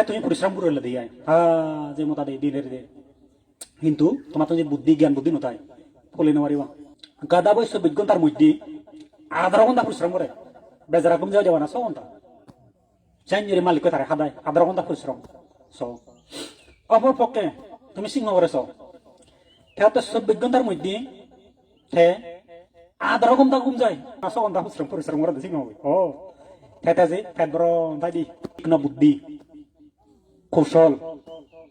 তুমি পরিশ্রম করে দিয়ে যে মতা দেয় দিনের দে কিন্তু তোমার তো যে বুদ্ধি জ্ঞান বুদ্ধি নতাই ফলে নেওয়ারিবা গাদা বয়স বিজ্ঞতার মধ্যে আধা ঘন্টা পরিশ্রম করে বেজারা কম যাওয়া যাবা না 6 ঘন্টা জাইনের মালিক তারা হাদায় আধা ঘন্টা পরিশ্রম অপর পক্ষে তুমি সিংহ করেছ তো 24 ঘন্টার মধ্যে আধা ঘন্টা কম যায় 6 ঘন্টা পরিশ্রম করে সিংহ হবে যে বড় তাই দি বুদ্ধি কৌশল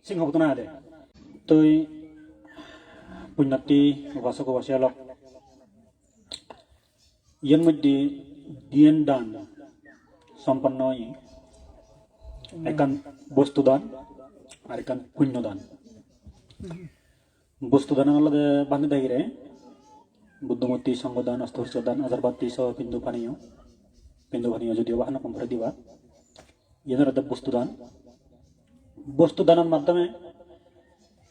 সিংহ হতো না দে তুই পুণ্যার্থী উপাসক উপাসিয়ালক ইয়ার মধ্যে দিয়েন দান সম্পন্ন একান বস্তু দান আর একান পুণ্য দান বস্তু দান আলাদা বান্ধে দেখে বুদ্ধমূর্তি সঙ্গদান অস্তর্চ দান আজারবাতি সহ পিন্দু পানীয় যদিও বাহানো কম করে দিবা ইয়াদের বস্তু দানের মাধ্যমে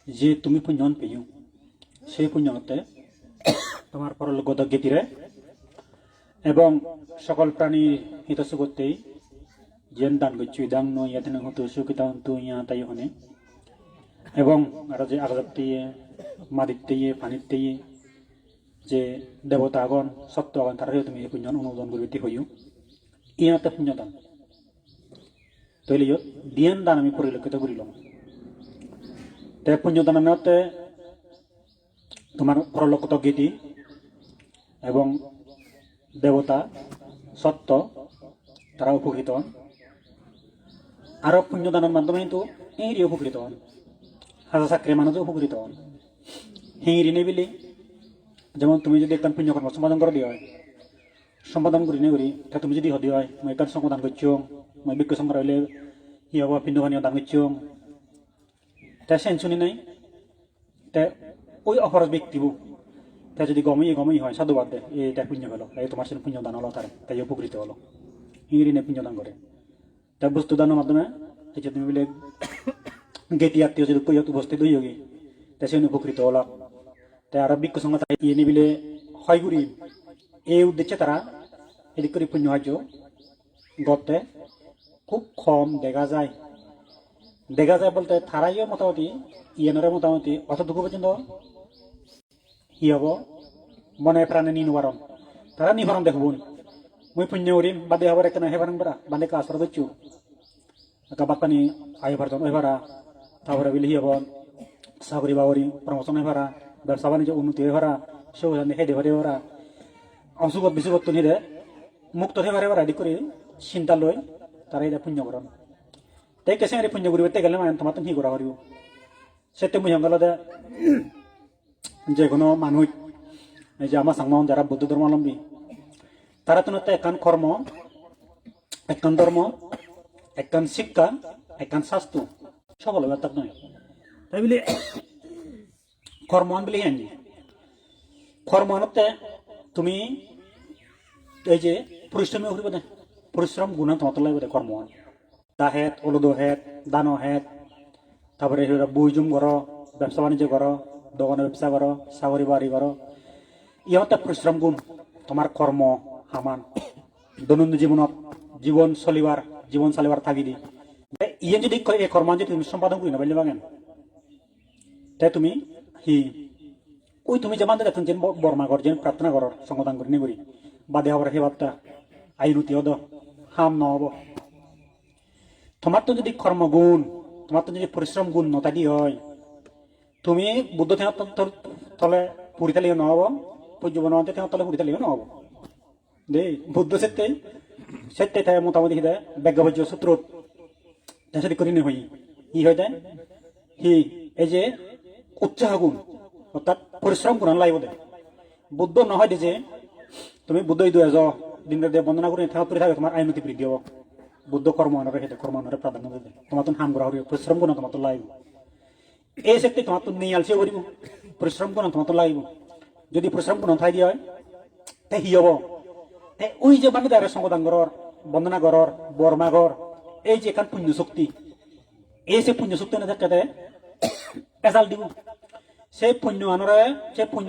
যে তুমি পুণ্যন পেও সেই পুণ্যতে তোমার পরলোকগত গীতিরে এবং সকল প্রাণীর হিতস্য করতেই যেন দান করছি দাং ইয়াতে হতো সুখিতা হতো ইয়া তাই হনে এবং আরো যে আগাতে মাদিতে পানিতে যে দেবতা আগন সত্য আগন তারা তুমি এই পুণ্যন অনুমোদন করতে হইও ইয়াতে পুণ্যদান তৈলি দিয়ান দান আমি পরিলক্ষিত করিলাম তে পুণ্যদানতে তোমার পরলোকগত গীতি এবং দেবতা সত্য তারা উপকৃত হন আরো পুণ্যদানের মাধ্যমে কিন্তু হিঁড়ি উপকৃত হন হাজার চাকরি মানুষও উপকৃত হন হিঁড়ি নেবিলে যেমন তুমি যদি একটা পুণ্যকর্ম সম্পাদন করে দিয়ে হয় সম্পাদন করি নে করি তা তুমি যদি হদি হয় মই একটা সঙ্গ দান করছো মই বিজ্ঞ সংগ্রহ হইলে ই হব পিণ্ডবানীয় দান করছো তা সেন শুনি নাই তা ওই অপরাধ ব্যক্তিবু তা যদি গমই হয় সাধুবাদ দে এটা পুণ্য হলো এই তোমার সেন পুণ্য দান হলো তাই উপকৃত হলো হিঁড়ি নে পুণ্য দান করে তা বস্তু দানের মাধ্যমে এই যে তুমি বলে গেটি আত্মীয় যদি কই উপস্থিত হই হোগি তা সে উপকৃত হলো তাই আর বিজ্ঞ সংঘ ইয়ে নিবিলে হয় গুড়ি এই উদ্দেশ্যে তারা এদিক করে পুণ্য হার্য গড়তে খুব কম দেখা যায় বলতে তারাইও মোটামুটি ইয়েনরে মোটামুটি অতটুকু পর্যন্ত ই হব মনে প্রাণে নিবারণ তারা নিবারণ দেখবুন মই পুণ্য করিম বাদে হবার একটা হেবারণ বেড়া বাদে কাজ করে দিচ্ছু বাদ পানি আইভারজন ওইভারা তারপরে বিলি হব চাকরি বাকরি প্রমোশন হইভারা ব্যবসা বাণিজ্য উন্নতি হইভারা সব হেদে ভরে হরা অসুখত বিসুখত নিদে মুক্ত হেবারে এবার আদি করে চিন্তা লই তারা এটা পুণ্য করন তাই কেসে পুণ্য করিব তাই গেলে মানে তোমার তো হি করা করিব সেটা মুই হঙ্গলতে যে কোনো মানুষ এই যে আমার সাংমান যারা বৌদ্ধ ধর্মাবলম্বী তারা তো একান কর্ম একান ধর্ম একান শিক্ষা একান শাস্ত্র সবল ব্যাপার নয় তাই বলে কর্ম বলে আনি কর্ম আনতে তুমি এই যে পরিশ্রমী করিব না পরিশ্রম গুণা তোমার লাগবে কর্ম দাহেত অলুদ হেত দান হেত তারপরে বইজুম করো ব্যবসা বাণিজ্য করো দোকানে ব্যবসা করো চাকরি বাড়ি করো ইহতে পরিশ্রম গুণ তোমার কর্ম হামান দৈনন্দিন জীবন চলিবার থাকি দি ইয়ে যদি এই কর্ম যদি তুমি সম্পাদন করি না বললে বাঙেন তাই তুমি ওই তুমি যেমন দেখুন যে বর্মা কর যে প্রার্থনা করো সংগদান করি নি করি বাদে হবার সে ভাবটা আইনতি হদ হাম নহব তোমার তো যদি কর্মগুণ তোমার তো যদি পরিশ্রম গুণ নতাদি হয় তুমি বুদ্ধ তলে পুরি তালিও নহব পূজ্যবনতে তলে পুরি তালিও নহব দেই বুদ্ধ সেটাই থাকে মোটামুটি দেয় ব্যাজ্ঞাবজ্য সূত্র সেটি করি হই ই হয় দেয় এই যে উৎসাহ গুণ অর্থাৎ পরিশ্রম গুণ লাগবে দে বুদ্ধ নহয় যে তুমি বুদ্ধ দিন বন্দনা করে থাকে তোমার আইনতি বৃদ্ধি হব বুদ্ধ কর্মানরে প্রাধান্য দেবে তোমার তো হাম করা হইব পরিশ্রম গুণ তোমার তো লাগবে এই শক্তি তোমার তো নিয়ে আলসিও করিব পরিশ্রম গুণ তোমার তো লাগবে যদি পরিশ্রম গুণ থাই দিয়ে হয় তাই হি হব ওই যে মানে তার সংগদান গড়র বন্দনা গড়র বর্মা গড় এই যে এখান পুণ্য শক্তি এই সে পুণ্য শক্তি না থাকে এজাল দিব সেই পুণ্য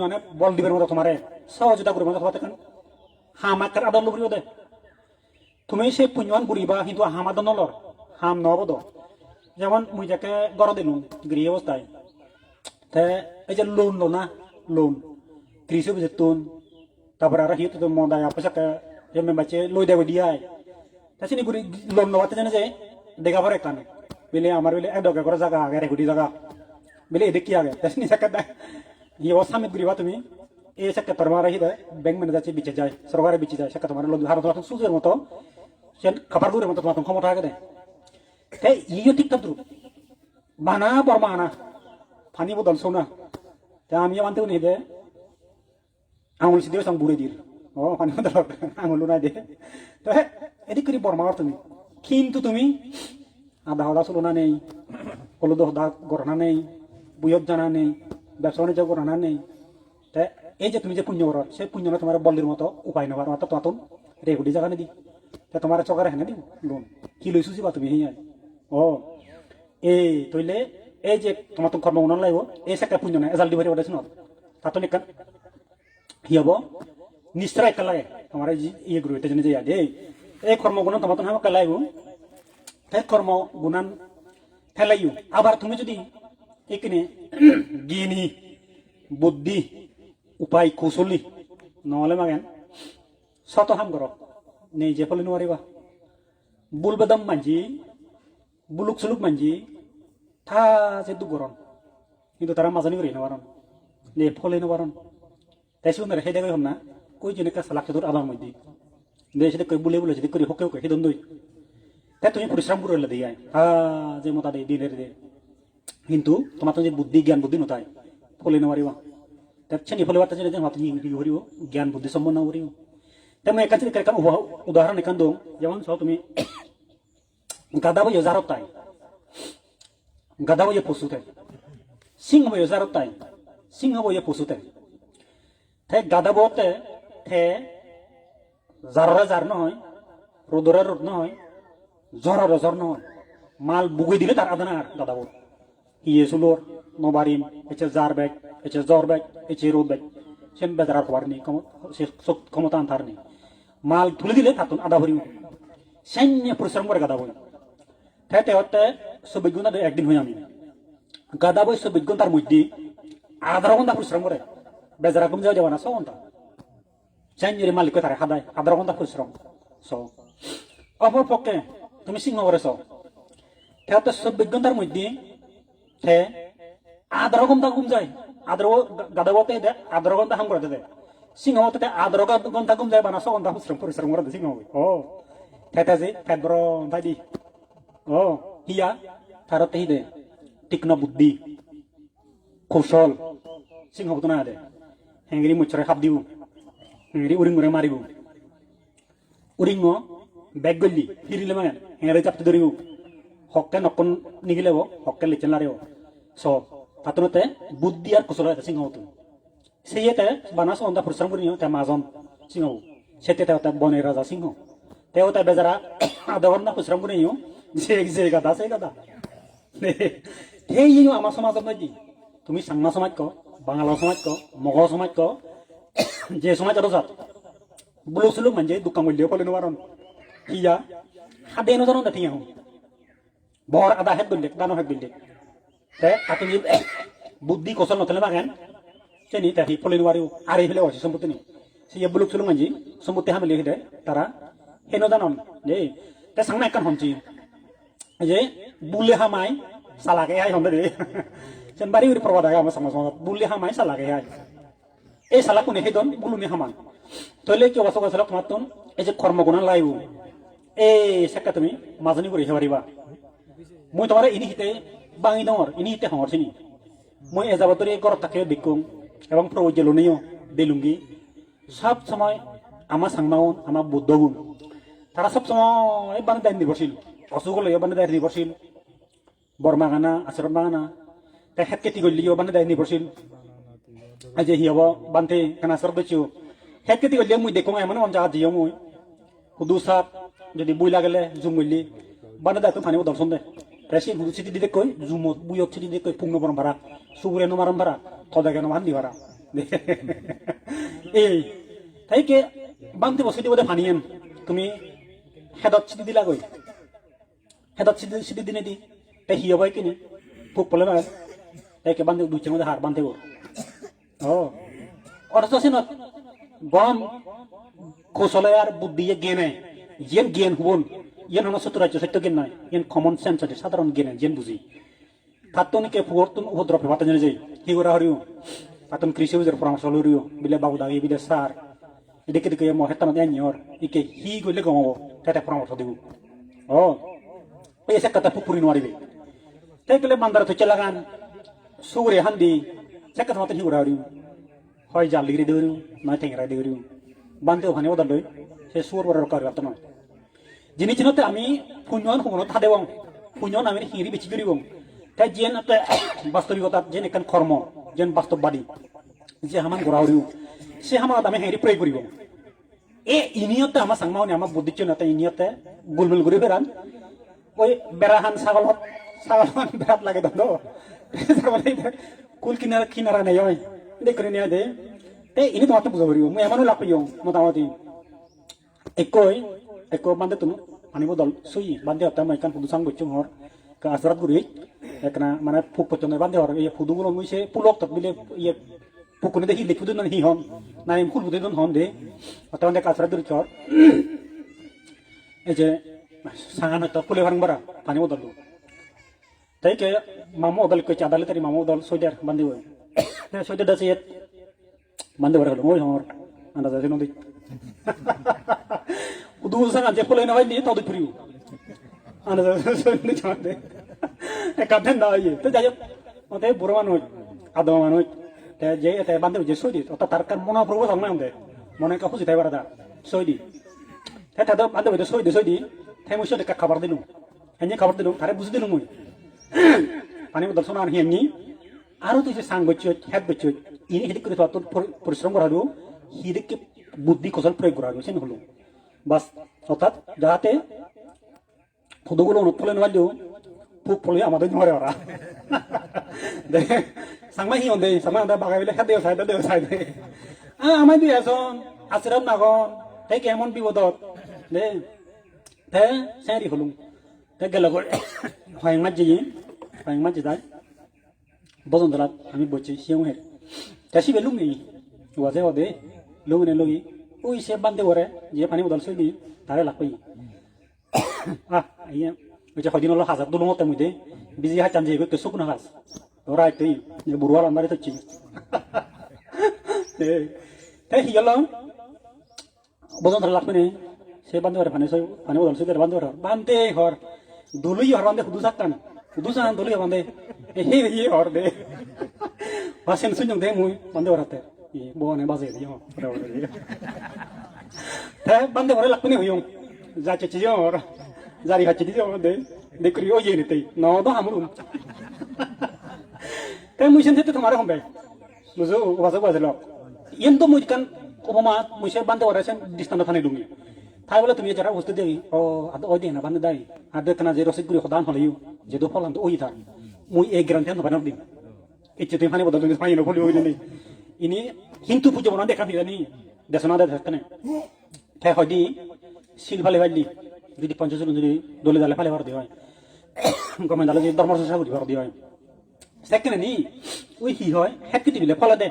আনে বল দিবের মতো তোমারে সহযোগিতা করবে তোমার হামাকার আদর লুকরিব দে তুমি সেই পুণ্যৱান ঘুরিবা কিন্তু হামাদ নলর হাম নহব যেমন মুই যাকে গড় দিনু গৃহ অবস্থায় তে এই যে লোন লো না লোন কৃষি বেতন তারপরে আর হিত তো মদায় আপসাকে যে মেম্বারছে লই দেব দিয়াই তাছি নি গুরি লোন লওয়াতে জানে যে দেখা পরে কানে বেলে আমার বেলে এক ডকা করে জায়গা আগে রেগুডি জায়গা বেলে এদিক কি আগে তাছি নি সাকা দা ই অসামিত গুরিবা তুমি এই সাকা তরমার হি দে ব্যাংক ম্যানেজার বিচে যায় সরকারে বিচে যায় সাকা তোমার লোন হার তো সুজের মতো সে খাবার গুরের মতো তোমার ক্ষমতা আগে দে তে ইও ঠিক থাকতো বানা বর্মা আনা ফানি বদল সোনা তা আমি মানতেও নেই দে আঙুল সিদ্ধি সঙ্গ বুড়ে দিল ও পানি বদল আঙুল নাই দে তো এদিক করে বর্মা তুমি কিন্তু তুমি আধা হদা চলনা নেই হলুদ হদা গড়না নেই বুয়ত জানা নেই ব্যবসা বাণিজ্য গড়না নেই তা এই যে তুমি যে পুণ্য করো সেই পুণ্য তোমার বলির মতো উপায় নেবার মাত্র তোমার রেগুডি জায়গা নেই তা তোমার চকারে হেনে দিন লোন কি লইছু বা তুমি হিয়াই ও এই তইলে এই যে তোমার তো কর্ম উন্নয়ন লাগব এই একটা পুণ্য না এজাল দিবারে ওটাছ ন তাতো নিকান হি হব নিশ্চয় একটা লাগে তোমার ইয়ে গুরু এটা জেনে যে আগে এই কর্মগুণ তোমার তো হামকা লাগব তাই কর্ম গুণান ফেলাইও আবার তুমি যদি এখানে জ্ঞানী বুদ্ধি উপায় কৌশলী নহলে মাগেন শত হাম করো নেই যে ফলে নোৱাৰিবা বুল বেদম মানজি বুলুক সুলুক মানজি থা যে দুগরন কিন্তু তারা মাজানি করে নবারন নে ফলে নবারন তাই শুনে হেদে কই হমনা কই জনে কা সালাক তোর আবার মধ্যে দেশ দে কই বুলে বুলে যদি করি হকে হকে হেদন দই তাই তুমি পরিশ্রম করে লে দিয়াই যে মতা দে দিনের দে কিন্তু তোমার তো যে বুদ্ধি জ্ঞান বুদ্ধি নতাই ফলে নবারিবা তাই ছেনি ফলে বাতা যে মাত ই হরিব জ্ঞান বুদ্ধি সম্পন্ন হরিব তেমন একান উদাহরণ এখান দো যেমন সহ তুমি গাদা বই জারত তাই গাদা বই পশু তাই সিংহ বই জারত তাই সিংহ বই পশু তাই তে গাদা বতে তে জাররা জার নহয় রোদরা রোদ নহয় জ্বররা জ্বর নহয় মাল বুগুই দিলে তার আদানা আর গাদা বত ইয়ে সুলোর নবারিন এছে জার ব্যাগ এছে জ্বর ব্যাগ এছে রোদ ব্যাগ সেন বেজার হবার নেই ক্ষমতা আনতার নেই মাল তুলে দিলে তাতুন আদা ভরি সৈন্য পরিশ্রম করে গাদা বই ঠেতে হতে 24 ঘন্টা একদিন হই আমি গাদা বই 24 ঘন্টার মধ্যে আধা ঘন্টা পরিশ্রম করে বেজারা কম যাওয়া না 6 ঘন্টা সৈন্যের মালিক তারে হাদায় আধা ঘন্টা পরিশ্রম অপর পক্ষে তুমি সিংহ করেছ ঠেতে 24 ঘন্টার মধ্যে ঠে আধা ঘন্টা কম যায় আদ্র গাদা বলতে আধা ঘন্টা হাম করে দেয় সিংহ হতে আধা ঘন্টা কম যায় বানা 6 ঘন্টা পরিশ্রম করে সিংহ ও ঠেতে যে ফেব্র ভাইদি ও হিয়া তারতে হিদে তীক্ষ্ণ বুদ্ধি কৌশল সিংহ হতো না দে হেঙ্গিরি মুচরে হাত দিও হেঙ্গিরি উরিং উরে মারিব উরিং ব্যাগ গলি ফিরিলে মানে হেঙ্গিরি চাপতে ধরিব হককে নকন নিগিলেব হককে লিচেন লারেব সব তাতনতে বুদ্ধি আর কৌশল আছে সিংহ হতো সেইতে বানাস অন্ধা পরিশ্রম করি তে মাজন সিংহ সেতে তে বনের রাজা সিংহ তেও তে বেজারা আধা ঘন্টা পরিশ্রম করি যে গাদা সেই গাদা সেই আমার সমাজত নাই দি তুমি সাংমা সমাজ ক বাঙাল সমাজ ক মগল সমাজ ক যে সমাজ আরো যাত বুলুক সুলুক মানজে দোকান মূল্য ফলে নোৱাৰন ইয়া হাদে নজানো দাথি আহো বর আদা হেদ গল্লে দানো হেদ গল্লে তে তুমি বুদ্ধি কৌশল নথলে বাগান চেনি তে ফলে নোৱাৰিও আর এই ফেলে আছে সম্পত্তি নি সে বুলুক সুলুক মানজি সম্পত্তি হামলে হিদে তারা হেন জানন যে তে সাংনা একান হনজি যে বুলে হামাই সালাকে হাই হন্দে রে যেন বাড়ি উড়ি প্রবাদ আগে আমার সমাজ বুলে হামাই সালাকে হাই এই সালা কোনে হেদন বুলুনি হামান তইলে কি অবস্থা আছে তোমার তোন এই যে কর্মগুণ লাইব এই সেকা তুমি মাজনি করে হেবারিবা মই তোমার ইনি হিতে বাঙি দর ইনি হিতে হরছিনি মই এজাবাতরি গরত থাকে বিকুম এবং প্রয়োজনীয় দেলুঙ্গি সব সময় আমার সাংমাউন আমার বুদ্ধগুণ তারা সব সময় বান দায় নির্ভরশীল অসুখ লইও বান দায় নির্ভরশীল বর্মা গানা আচরণ বাগানা তাই হেত খেতি করলিও বান দায় নির্ভরশীল যে হি হব বানতে কানা সর বেচিও হেত খেতি করলিও মুই দেখো এমন অন জায়গা দিও মুই হুদু সাপ যদি বুই লাগলে জুম মইলি বান দায় তো ফানিও দর্শন দে তাই সে হুদু চিঠি দিতে কই জুমত বুয়ত চিঠি দিতে কই পুং নবরম ভাড়া সুগুরে নমারম ভাড়া থদাকে নমান দি ভাড়া এই তাই কে বানতে বসে দিব ফানিয়েন তুমি হেদত চিঠি দিলা কই হেদত চিঠি দিনে দি তে হিয়া ভাই কিনে ফুক পলে না তে বান্ধে দুচের মধ্যে হার বান্ধে ও অথচ সিনত বম কৌশলে আর বুদ্ধি জ্ঞানে যেন জ্ঞান হবন ইয়েন হন সত্য সত্য জ্ঞান নয় ইয়েন কমন সেন্স আছে সাধারণ জ্ঞান যেন বুঝি থাত্তনিকে ফুয়র্তুন উপদ্রব পাতা জেনে যাই হিগরা হরিও পাতন কৃষি উজের পরামর্শ হরিও বিলে বাবু দাগি বিলে সার এদিকে দিকে মহেতান এনিয়র ইকে হি গইলে গমাবো তাতে পরামর্শ দিব ও এই সে কথা পুপুরি নোয়ারিবে তাই গেলে মান্দার তো লাগান সুরে হান্দি সে কথা মতো হিগরা হরিও হয় জাল লিগিরি দেউরিও নয় ঠেংরা দেউরিও বান্ধে ওখানে ওদাল লই সে সুর বড় কার কথা নয় যিনি চিনতে আমি পুণ্যন হুমনো থাদেব পুণ্যন আমি হিঁড়ি বেশি করিব তাই যেন বাস্তবিকতা যেন এখান কর্ম যেন বাস্তববাদী যে হামান গড়া হরিও সে হামাত আমি হেঁড়ি প্রয়োগ করিব এ ইনিয়তে আমার সাংমাহনি আমার বুদ্ধি চিনতে ইনিয়তে গুলমুল ঘুরে ফেরান ওই বেড়াহান ছাগলত ছাগল বেড়াত লাগে দন্ড কুল কিনারা কিনারা নেই হয় দেখে নিয়ে দে ini tuh waktu buka beriu, mau yang mana laku yang mau tahu ti, eko bande tuh, ani bodol, sui bande apa mereka pudusan bocung hor, ke asrat gurih, karena mana puput tuh bande hor, ya pudu guru muise pulok tak bile, ya pukun itu hilik pudu nanti hon, nanti pul pudu itu hon deh, atau ande ke asrat gurih cor, aja sangat itu pulih orang bara, ani bodol tuh, tapi kayak mamu bodol ke cadar tadi mamu bodol soider bande gue, soider dah siat bande bara kalau mau anda jadi nanti udah sangat je pulih nawai ni tahu tu periu anda jadi nanti jangan deh kadang dah ye tu jadi nanti buruan noi ada mana noi te bande je soi di atau tarkan mana perlu sama yang deh mana kau sih tahu berada soi di te ada bande je soi di te musuh dekat kabar dulu hanya kabar dulu thare buzi dulu mui pani udah sonan hiangi aru tu je sang bocot head bocot ini hidup kita tuh परिश्रम करा दो हिडिक के बुद्धि कौशल प्रयोग करा दो Sen hello बस অর্থাৎ যাতে ফুদগুলো অনুফলন হলো ফুক ফলে আমাদের ধরে ওরা দেখে সাংমাই হিন্দে সাংমাই আমরা বাগাইলে খাদেও সাইড আমায় দিয়ে আসন আশ্রম নাগন তাই কেমন বিপদত দে তে সেরি হলুম তে গেল হয় মাঝে যাই বজন্তরাত আমি বলছি সিংহের kasi belum ni wajah wade lu ni logi ui se bande wore je pani udal soi di tare lakoi iya uja hodin lo hazar dulu ngote mude bizi ha chanje go kesuk na has ora tei ne burwal amare to chi te hiyalo bodon tare lakoi ne se bande wore pani udal soi der bande hor dulu hor bande hudu saktan hudu san dulu bande he hor de Pasien sunyung deh mui bande orate, bawa nih bazir yo, teh bande orang lakukan ni huyung, jadi cici orang, jadi hati cici orang deh kriyo je ni teh, no doh hamulum, teh mui sendiri tu kemana hombe, musuh bahasa lo, yang tu mui kan, upama mui se bande orang sen di sana thane dungi, thai bola tu mui cara ustu deh, oh ada oi deh na bande dai, ada kena zero sih guru khodan holayu, jadi polan tu oi thar, mui garanti anu banar dim. Itu tuh mana bodoh tuh main boleh boleh ini hintu puja mana dekat ni desa nada dekat ni teh hodi sil balik balik jadi panjang jadi dole dalam balik baru dia komen dalam jadi dormor susah baru dia second ni wih hihoy head kita bila pala deh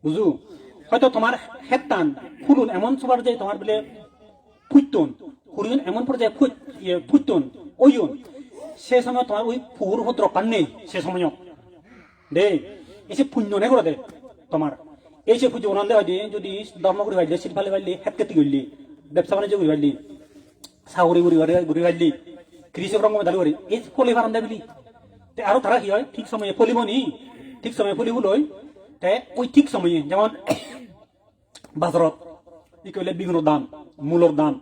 buzu হয়তো তোমার হেতান ফুলুন এমন সবার যায় তোমার বলে ফুটতন ফুলুন এমন পর্যায়ে ফুটতন ওইন সে সময় তোমার ওই ফুর ভদ্র পান নেই সে সময় দে এসে পুণ্য নে করে দে তোমার এই সে পুজো অনন্দে হয় যদি ধর্ম করে ভাইলে সিট ফালে ভাইলে হেট কেটে গইলি ব্যবসা বাণিজ্য করে ভাইলি সাউরি ঘুরি ভাইলি কৃষক রঙ মেদাল করি এই ফলি বারান্দা বিলি তে আরো তারা কি হয় ঠিক সময়ে ফলিব নি ঠিক সময়ে ফলিব লই তে ওই ঠিক সময়ে যেমন বাজারত ই কইলে বিভিন্ন দাম মূলর দাম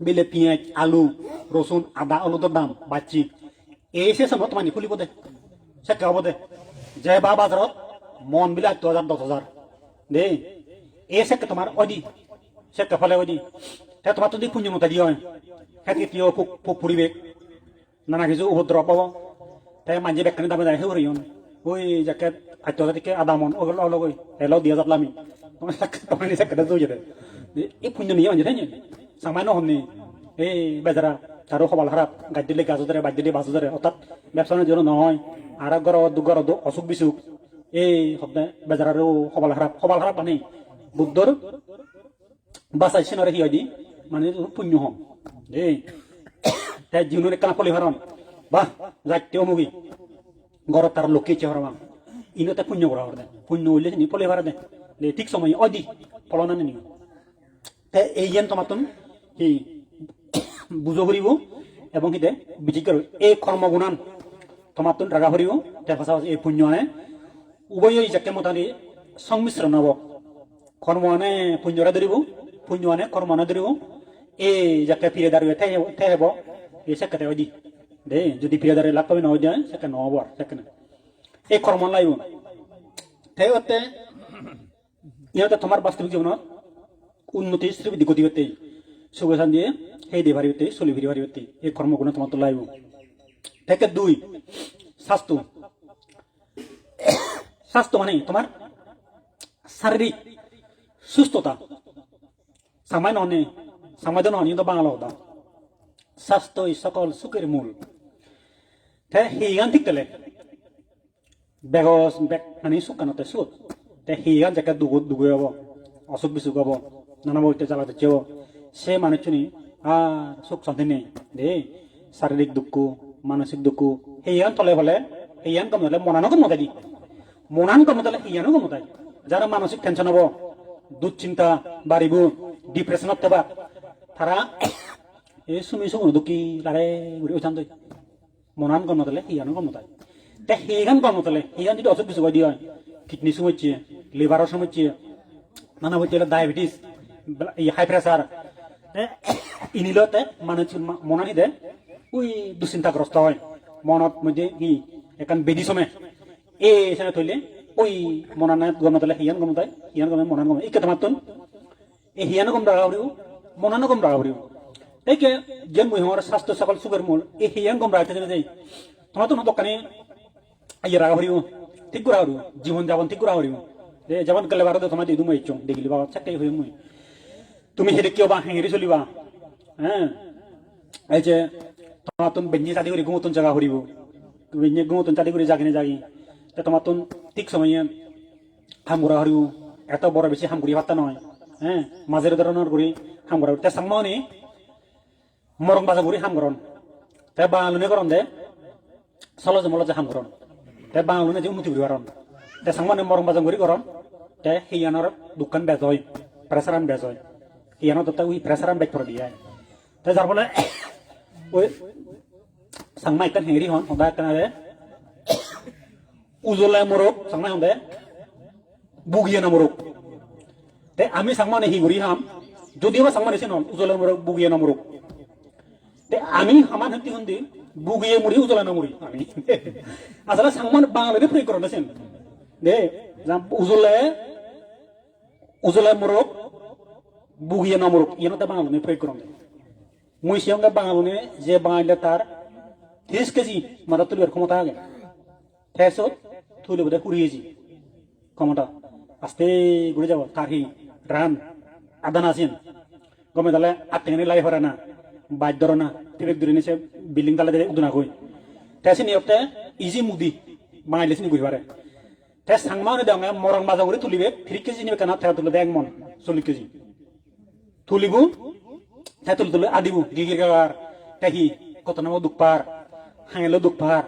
বিলে পেঁয়াজ আলু রসুন আদা অলুদের দাম বাচ্চি এই সে সময় তোমার ফুলিব দে সে কে হব দে যে বা বাজারত মন বিলে 8,000 10,000 দে এই সে তোমার অদি সে কে ফলে অদি তে তোমার যদি পুণ্য মতো দিয়ে হয় খেতে কিয় ফুরিবে নানা কিছু উপদ্রব পাব তাই মাঝে বেকানি দামে যায় হেউরি ওই যাকে 8,000 থেকে আধা মন ওগুলো লগই এলো দিয়ে যাবলামি তোমার সে কেটে দৌড়ে এই পুণ্য নিয়ে মাঝে তাই সামান্য হননি এই বেজারা তারও সবাল খারাপ গাছ দিলে গাছ ধরে বাদ দিলে বাস ধরে অর্থাৎ ব্যবসা বাণিজ্য নহয় আর এক ঘর দুঘর অসুখ বিসুখ এই শব্দে বেজারারও সবাল খারাপ মানে বুদ্ধর বাসাই সিনরে হিয় দি মানে পুণ্য হম দেই তাই জীবনের কানা পলি ভারণ বাহ যাইতেও মুগি ঘরত তার লোকে চেহারা ইনতে পুণ্য করা হরে পুণ্য হইলে নি পলি ভাড়া দে ঠিক সময় অদি ফলনা নি তাই এই জ্ঞান তোমাতন এই বুঝো করিব এবং হিতে বিচিক এই কর্মগুণান তোমাতন রাগা করিব তার পাশাপাশি এই পুণ্য আনে উভয় যাকে মতানি সংমিশ্রণ হব কর্ম আনে পুণ্যরা ধরিব পুণ্য আনে কর্ম আনে ধরিব এই যাকে ফিরে দাঁড়িয়ে ঠে হব এই সেকাতে অদি দে যদি ফিরে দাঁড়িয়ে লাভ পাবি নহয় যায় সেকে নহব আর সেকে এই কর্ম লাইব তাইতে ইহঁতে তোমার বাস্তবিক জীবনত উন্নতি শ্রীবৃদ্ধি গতি হতে সুখশান দিয়ে সেই দিয়ে ভারি হতে চলি ফিরি ভারি হতে এই কর্মগুণ তোমার তো লাইব থেকে 2 স্বাস্থ্য স্বাস্থ্য মানে তোমার শারীরিক সুস্থতা সামান্য নয় সামান্য নয় তো বাংলা হতা স্বাস্থ্য সকল সুখের মূল তাই সেইখান ঠিক তেলে বেগস বেগ মানে সুখানতে সুখ তাই সেইখান জায়গা দুগুই হব অসুখ বিসুখ হব নানা বইতে জ্বালাতে চেব সে মানুষজনী আর সুখ শান্তি নেই দে শারীরিক দুঃখ মানসিক দুঃখ সেইখান তলে ফলে সেইখান কম হলে মনানো কমতাই দি মনান কমতালে সেইখানো কমতাই যারা মানসিক টেনশন হব দুশ্চিন্তা বাড়িব ডিপ্রেশনত থাকবা তারা এই সুমি সুগুন দুঃখী লারে ঘুরে উঠান তৈ মনান কমতালে সেইখানো কমতাই তে সেইখান কমতালে সেইখান যদি অসুখ বিসুখ দিয়ে কিডনি সমস্যা লিভারের সমস্যা নানা বইতে ডায়াবেটিস হাই প্রেসার ইনিলতে মানুষ মনানি দে ওই দুশ্চিন্তাগ্রস্ত হয় মনত মধ্যে কি এখান বেদি সময় এখানে থইলে ওই মনানা গমতালে হিয়ান গমতাই হিয়ান গমে মনান গমে এই কথা মাতন এই হিয়ানো গম রাখা হরিও মনানো গম রাখা হরিও এই কে যেন মহিমার স্বাস্থ্য সকল সুখের মূল এই হিয়ান গম রাখতে যাই তোমার তো দোকানে আইয়া রাখা হরিও ঠিক করা হরিও জীবন যাপন ঠিক করা হরিও যেমন গেলে বারো তোমার দিদু মই ইচ্ছুং দেখিলি বাবা চাকরি হয়ে মই তুমি হেরে কেউ বা হেঁড়ি চলিবা হ্যাঁ এই যে তোমার তুন বেঞ্জি চাটি করে ঘুমতন জায়গা হরিব বেঞ্জি ঘুমতন চাটি করে জাগিনে জাগি তোমার তুন ঠিক সময়ে হামগুড়া হরিব এত বড় বেশি হামগুড়ি ভাত্তা নয় হ্যাঁ মাঝের ধরনের করে হামগুড়া তে সাংমানি মরং বাজা করে হামগরণ তাই বাঙালুনে করন দে সলজে মলজে হামগরণ তাই বাঙালুনে যে উন্নতি করি পারন তে সাংমানি মরং বাজা করে করন তে সেইয়ানোর দোকান বেচ হয় প্রেসারান বেচ হয় ইয়ানো তো ওই প্রেসারান বেচ করে দিয়ে তাই যার ফলে ওই সাংমা একটা হেঁড়ি হন সদা একটা উজলে মরক সাংমাই হন দে বুগিয়ে না মরক তে আমি সাংমানে হি ঘুরি হাম যদিও বা সাংমানে নন উজলে মরক বুগিয়ে না মরক তে আমি আমার হাতি হন্দি বুগিয়ে মুড়ি উজলে না মুড়ি আমি আসলে সাংমান বাঙালিতে প্রয়োগ করেন আছেন দে উজলে মরক বুগিয়ে না মরক ইয়ে না বাঙালি প্রয়োগ করেন মই সিয়ঙ্গা বাঙালি যে বাঙালিলে তার 30 কেজি মাথা তুলিবার ক্ষমতা আগে ফেসত তুলে বোধহয় 20 কেজি ক্ষমতা আস্তে ঘুরে যাব তার হি রান আদান আছেন গমে তাহলে আত্মীয় লাই হরে না বাইর ধরে না ফিরে দূরে নিচে বিল্ডিং তালে উদনা কই তেসি নিয়তে ইজি মুদি বাঙালি ঘুরি পারে তে সাংমা দে মরং বাজা করে তুলিবে 3 কেজি নিবে কেনা ঠেয়া তুলে 1 মন 40 কেজি তুলিব ঠেয়া তুলে আদিবু গিগির গার তাহি কত নাম দুপার হাঙেলো দুপার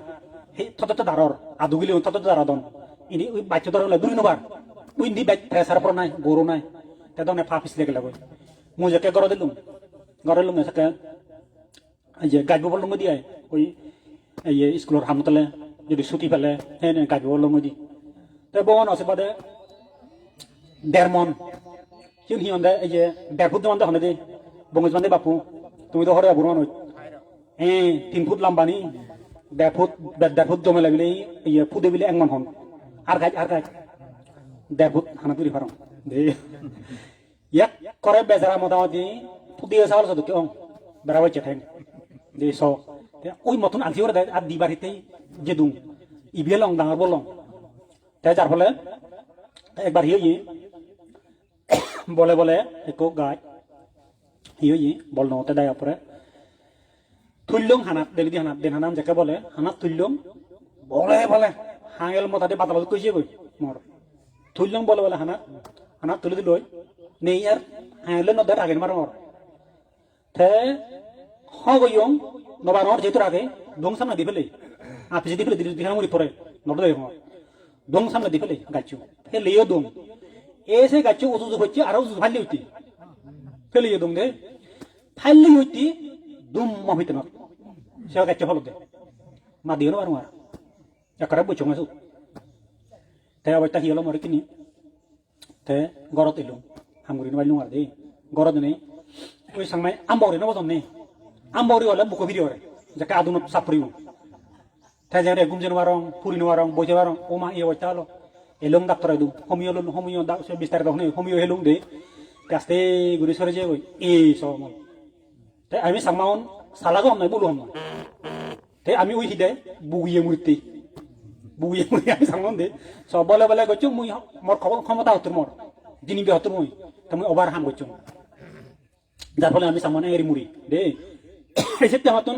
হে তত দারর আদুগিলি তত দারাদন ইনি ওই বাচ্চা ধরে দুই নবার ওই নি বাইক প্রেসার পর নাই গরু নাই তে দনে পা পিছলে গেল কই মু যাকে গড়ে লুম এসকে এই যে গাইব বললুম দিয়ে ওই এই স্কুলের হামতলে যদি ছুটি পেলে হে গাইব বললুম দি তে বন আছে বাদে 1.5 মন চিন হি হন্দে এই যে 1.5 ফুট মান হন্দে বঙ্গজ বান্দে বাপু তুমি তো হরে আবুর মান 3 ফুট লম্বা নি 1.5 ফুট জমে লাগলে এই ফুদে বিলে 1 মন হন আর গাছ 1.5 ফুট হানা তুলি ফারম দে ইয়াক করে বেজারা মোটামুটি ফুদিয়ে চাওয়ার সাথে কেউ বেড়াবাই চেঠেন দে স ওই মতন আনছি ওরা দেয় আর দিবারিতে যে দুং ইবিয়ে লং ডাঙর বললং তাই যার ফলে একবার হিয়ে বলে একো গাছ হিয়ে বল নতে দেয় পরে থুইলং হানাত দেলি দি হানাত দেন হানাম যাকে বলে হানাত থুইলং বলে বলে হাঙেল মতাতে বাতালত কইছে কই মর থুইলং বলে বলে হানাত হানাত তুলে দিল নেই আর হাঙেলে নদার আগে মার মর থে হগয়ং নবারর যেহেতু আগে দং সামনে দি ফেলে আপনি যদি ফেলে দিলি দিহামুরি পরে নদে মর দং সামনে দি ফেলে গাচ্ছু ফেলেও দং এসে গাচ্ছু উজু হচ্ছে আর উজু ফাইলে হইতি ফেলেও দং দে ফাইলে হইতি দুম মহিতে না সে গাচ্ছু ফল দে মা দিও না আর একরা বুঝছো মাসু তে অবস্থা কি হলো মরে কিনি তে গরত এলুম হামগুরি নাইলুম আর দে গরত নেই ওই সাংমাই আমবরে না বদন নেই আমবরি হলে বুকো ভিডিও রে যাকে আদুন সাপরিউ তে যারে গুমজেন ওয়ারং পুরিন ওয়ারং বইতে ওয়ারং ও মা এই অবস্থা হলো এলুম ডাক্তার আইদু হোমিও দা সে বিস্তারিত হনে হোমিও হেলুম দে কাস্তে গুরি সরে যে ওই এই সব তে আমি সাংমাউন সালাগো নাই বলু হাম তে আমি ওই হিদে বুগিয়ে মূর্তি বুগিয়ে মুই আমি সাংমন দে সব বলে বলে গচ্ছু মুই মোর ক্ষমতা হতর মোর যিনি বি হতর মুই তুমি ওভার হাম গচ্ছু যার ফলে আমি সামনে এরি মুড়ি দে এসে আমাতন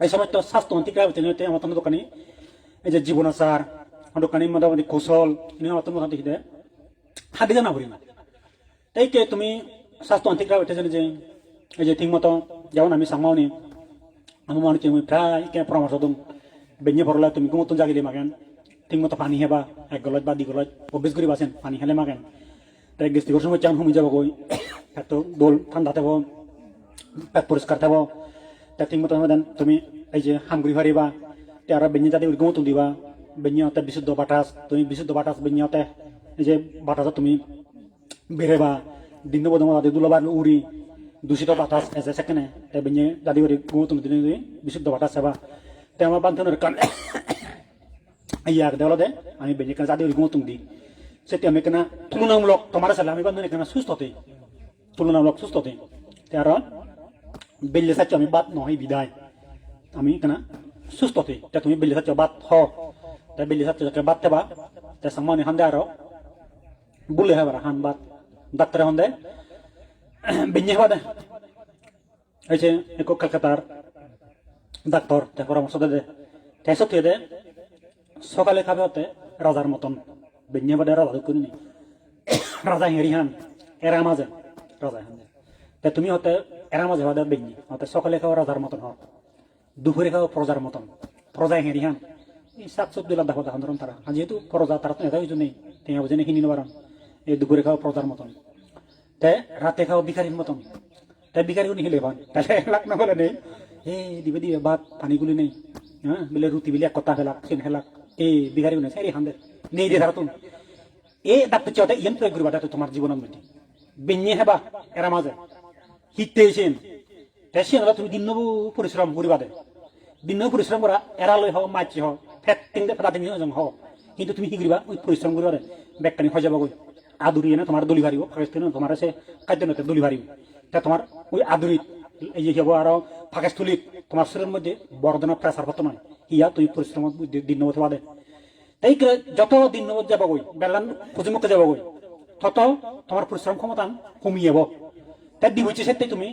এই সময় তো স্বাস্থ্য অন্তিকা হতে আমাতন দোকানে এই যে জীবনাচার দোকানে মোটামুটি কৌশল আমাতন মোটামুটি দে হাতে জানা ভরি না তাই কে তুমি স্বাস্থ্য অন্তিকা হতে জানে যে এই যে ঠিক মতো যেমন আমি সামনে আমি মনে হচ্ছে প্রায় কে পরামর্শ দম বেঞ্জে ভরলা তুমি গুমতন জাগিলে মাগেন ঠিক মতো পানি হেবা এক গলত বা দি গলত অভ্যেস করি বাসেন পানি হেলে মাগেন তাই গেস্টিকর সময় চান হুমি যাব গই এত দোল ঠান্ডা থাকবো পেট পরিষ্কার থাকবো তা ঠিক মতো দেন তুমি এই যে হামগুড়ি হারিবা তে আর বেঞ্জে যাতে গুমতন দিবা বেঞ্জে বিশুদ্ধ বাতাস তুমি বিশুদ্ধ বাতাস বেঞ্জে এই যে বাতাস তুমি বেরেবা দিন বদম দুলাবার উড়ি দূষিত বাতাস এসে সেখানে তাই বেঞ্জে যাতে গুমতন দিনে বিশুদ্ধ বাতাস সেবা তে আমার বান্ধনের কান ইয়া দেওয়া দে আমি বেঞ্জে কান যাতে গুমতন দি সেটি আমি কেনা তুলনামূলক তোমার সাথে আমি বান্ধব কেনা সুস্থ হতে তুলনামূলক সুস্থ হতে আর বেল্লে সাচ্ছ আমি বাদ নয় বিদায় আমি কেনা সুস্থ হতে তা তুমি বেল্লে সাচ্ছ বাদ হ তাই বেল্লে সাচ্ছ বাদ থেবা তাই সামনে হান্দে আরো বলে হবার হান বাদ ডাক্তার হন্দে বেঞ্জে হবা দে এই যে এক কলকাতার ডাক্তার তাই পরামর্শ দে তাই সত্যি দে সকালে খাবে হতে রাজার মতন বেঞ্জে বাদে রাজা করি রাজা হেরি হান এরা মাঝে রাজা হান তা তুমি হতে এরা মাঝে বাদে বেঞ্জে হতে সকালে খাওয়া রাজার মতন হ দুপুরে খাওয়া প্রজার মতন প্রজা হেরি হান এই শাক সবজি লাভ দেখা ধরুন তারা যেহেতু প্রজা তারা তো এটা কিছু নেই তিনি বুঝে কিনি নেবার এই দুপুরে খাওয়া প্রজার মতন তাই রাতে খাওয়া বিকারির মতন তাই বিকারি উনি হিলে ভান তাহলে লাখ না বলে নেই দিবে দিবে ভাত পানিগুলি নেই হ্যাঁ বলে রুটি বিলে এক কথা ফেলাক সেন ফেলাক এই বিকারি উনি সেই হান্দে নেই দিয়ে ধারা তুমি এই ডাক্তার চাওয়াতে ইয়ান প্রয়োগ করবা তোমার জীবনের মধ্যে বেঞ্জে হেবা এরা মাঝে হিটতে এসেন তেসেন তুমি দিন পরিশ্রম করিবা দে দিন পরিশ্রম করা এরা লই হও মাছি হও ফেট তিনটে ফেটা তিন হও কিন্তু তুমি কি করিবা ওই পরিশ্রম করিবা দে ব্যাগটানি হয়ে যাবো আদুরি এনে তোমার দলি ভারিব ফাঁকেস্তিন তোমার সে খাদ্য নতে দলি ভারিব তা তোমার ওই আদুরিত এই যে হবো আরো ফাঁকেস্থলিত তোমার শরীরের মধ্যে বড় ধরনের প্রেসার হতো নয় ইয়া তুই পরিশ্রম দিন হতে দে তাই যত দিন যাব গই বেলান খুঁজিমুখে যাব গই তত তোমার পরিশ্রম ক্ষমতা কমিয়ে যাব তাই দি হচ্ছে সেটাই তুমি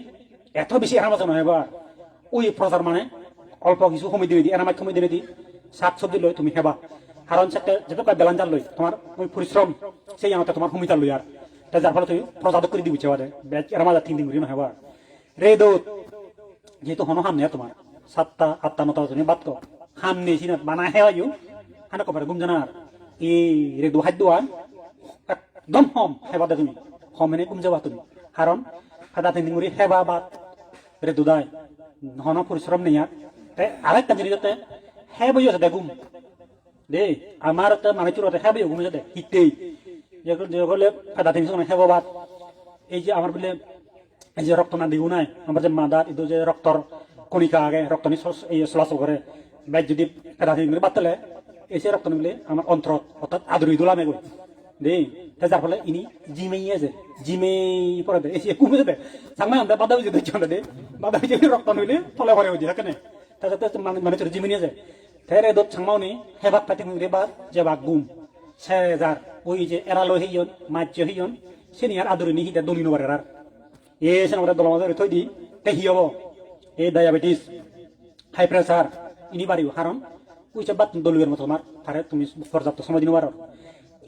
এত বেশি এরামাজ নয় এবার ওই প্রচার মানে অল্প কিছু কমি দিবে দি এরামাজ কমি দিবে দি শাক সবজি লই তুমি হেবা কারণ সেটা যেটা বেলান জাল লই তোমার ওই পরিশ্রম সেই আমাকে তোমার কমিতা লই আর তাই যার ফলে তুমি প্রচার করে দিবি বাদে এরামাজ 3 দিন করি না হেবা রে দোত যেহেতু হন হাম নেই তোমার 7টা 8টা 9টা তুমি বাদ তো হাম নেই সিনা বানা হেওয়া ইউ হানা কবার গুম জানার এই রে দু হাত দোয়া একদম হম হেবা দে তুমি হম এনে গুম যাবা তুমি কারণ হাদা 3 দিন করি হেবা বাদ রে দুদাই হন পরিশ্রম নেই আর তাই আরেকটা জিনিস হতে হেবই আছে গুম দে আমার তো মানে চুরতে হেবই গুম যাতে হিতেই যেগুলো হাদা 3 দিন হেবা বাদ এই যে আমার বলে এই যে রক্ত না দিও নাই আমার যে মাদা ইদো যে রক্তর কণিকা আগে রক্ত নি এই চলাচল করে বাইক যদি হাদা 3 দিন বাতলে এসে রক্ত নিলে আমার অন্তর অর্থাৎ আদরি দোলামে গই দে যার ফলে ইনি জিমেই আছে জিমে পরে দে এসে কমে যাবে সামনে আমরা বাধা হয়ে যেতে চলে দে বাধা হয়ে যাবে রক্ত নিলে তলে ভরে হয়ে যায় তাতে মানে চলে জিমে নিয়ে যায় তেরে দোত সাংমাউনি হেবাক পাতি মুরে বাদ যে বাক গুম সে যার ওই যে এরালো হইয়ন মাজ্য হইয়ন সে নিয়ার আদরি নি হিদা দলিনো বারে আর এ সে আমরা দলমাজে থই দি তে হিয়ব এই ডায়াবেটিস হাই প্রেসার ইনি বাড়িও কারণ উইসে বাত দলুয়ের মতো তোমার তারে তুমি পর্যাপ্ত সময় দিন পারো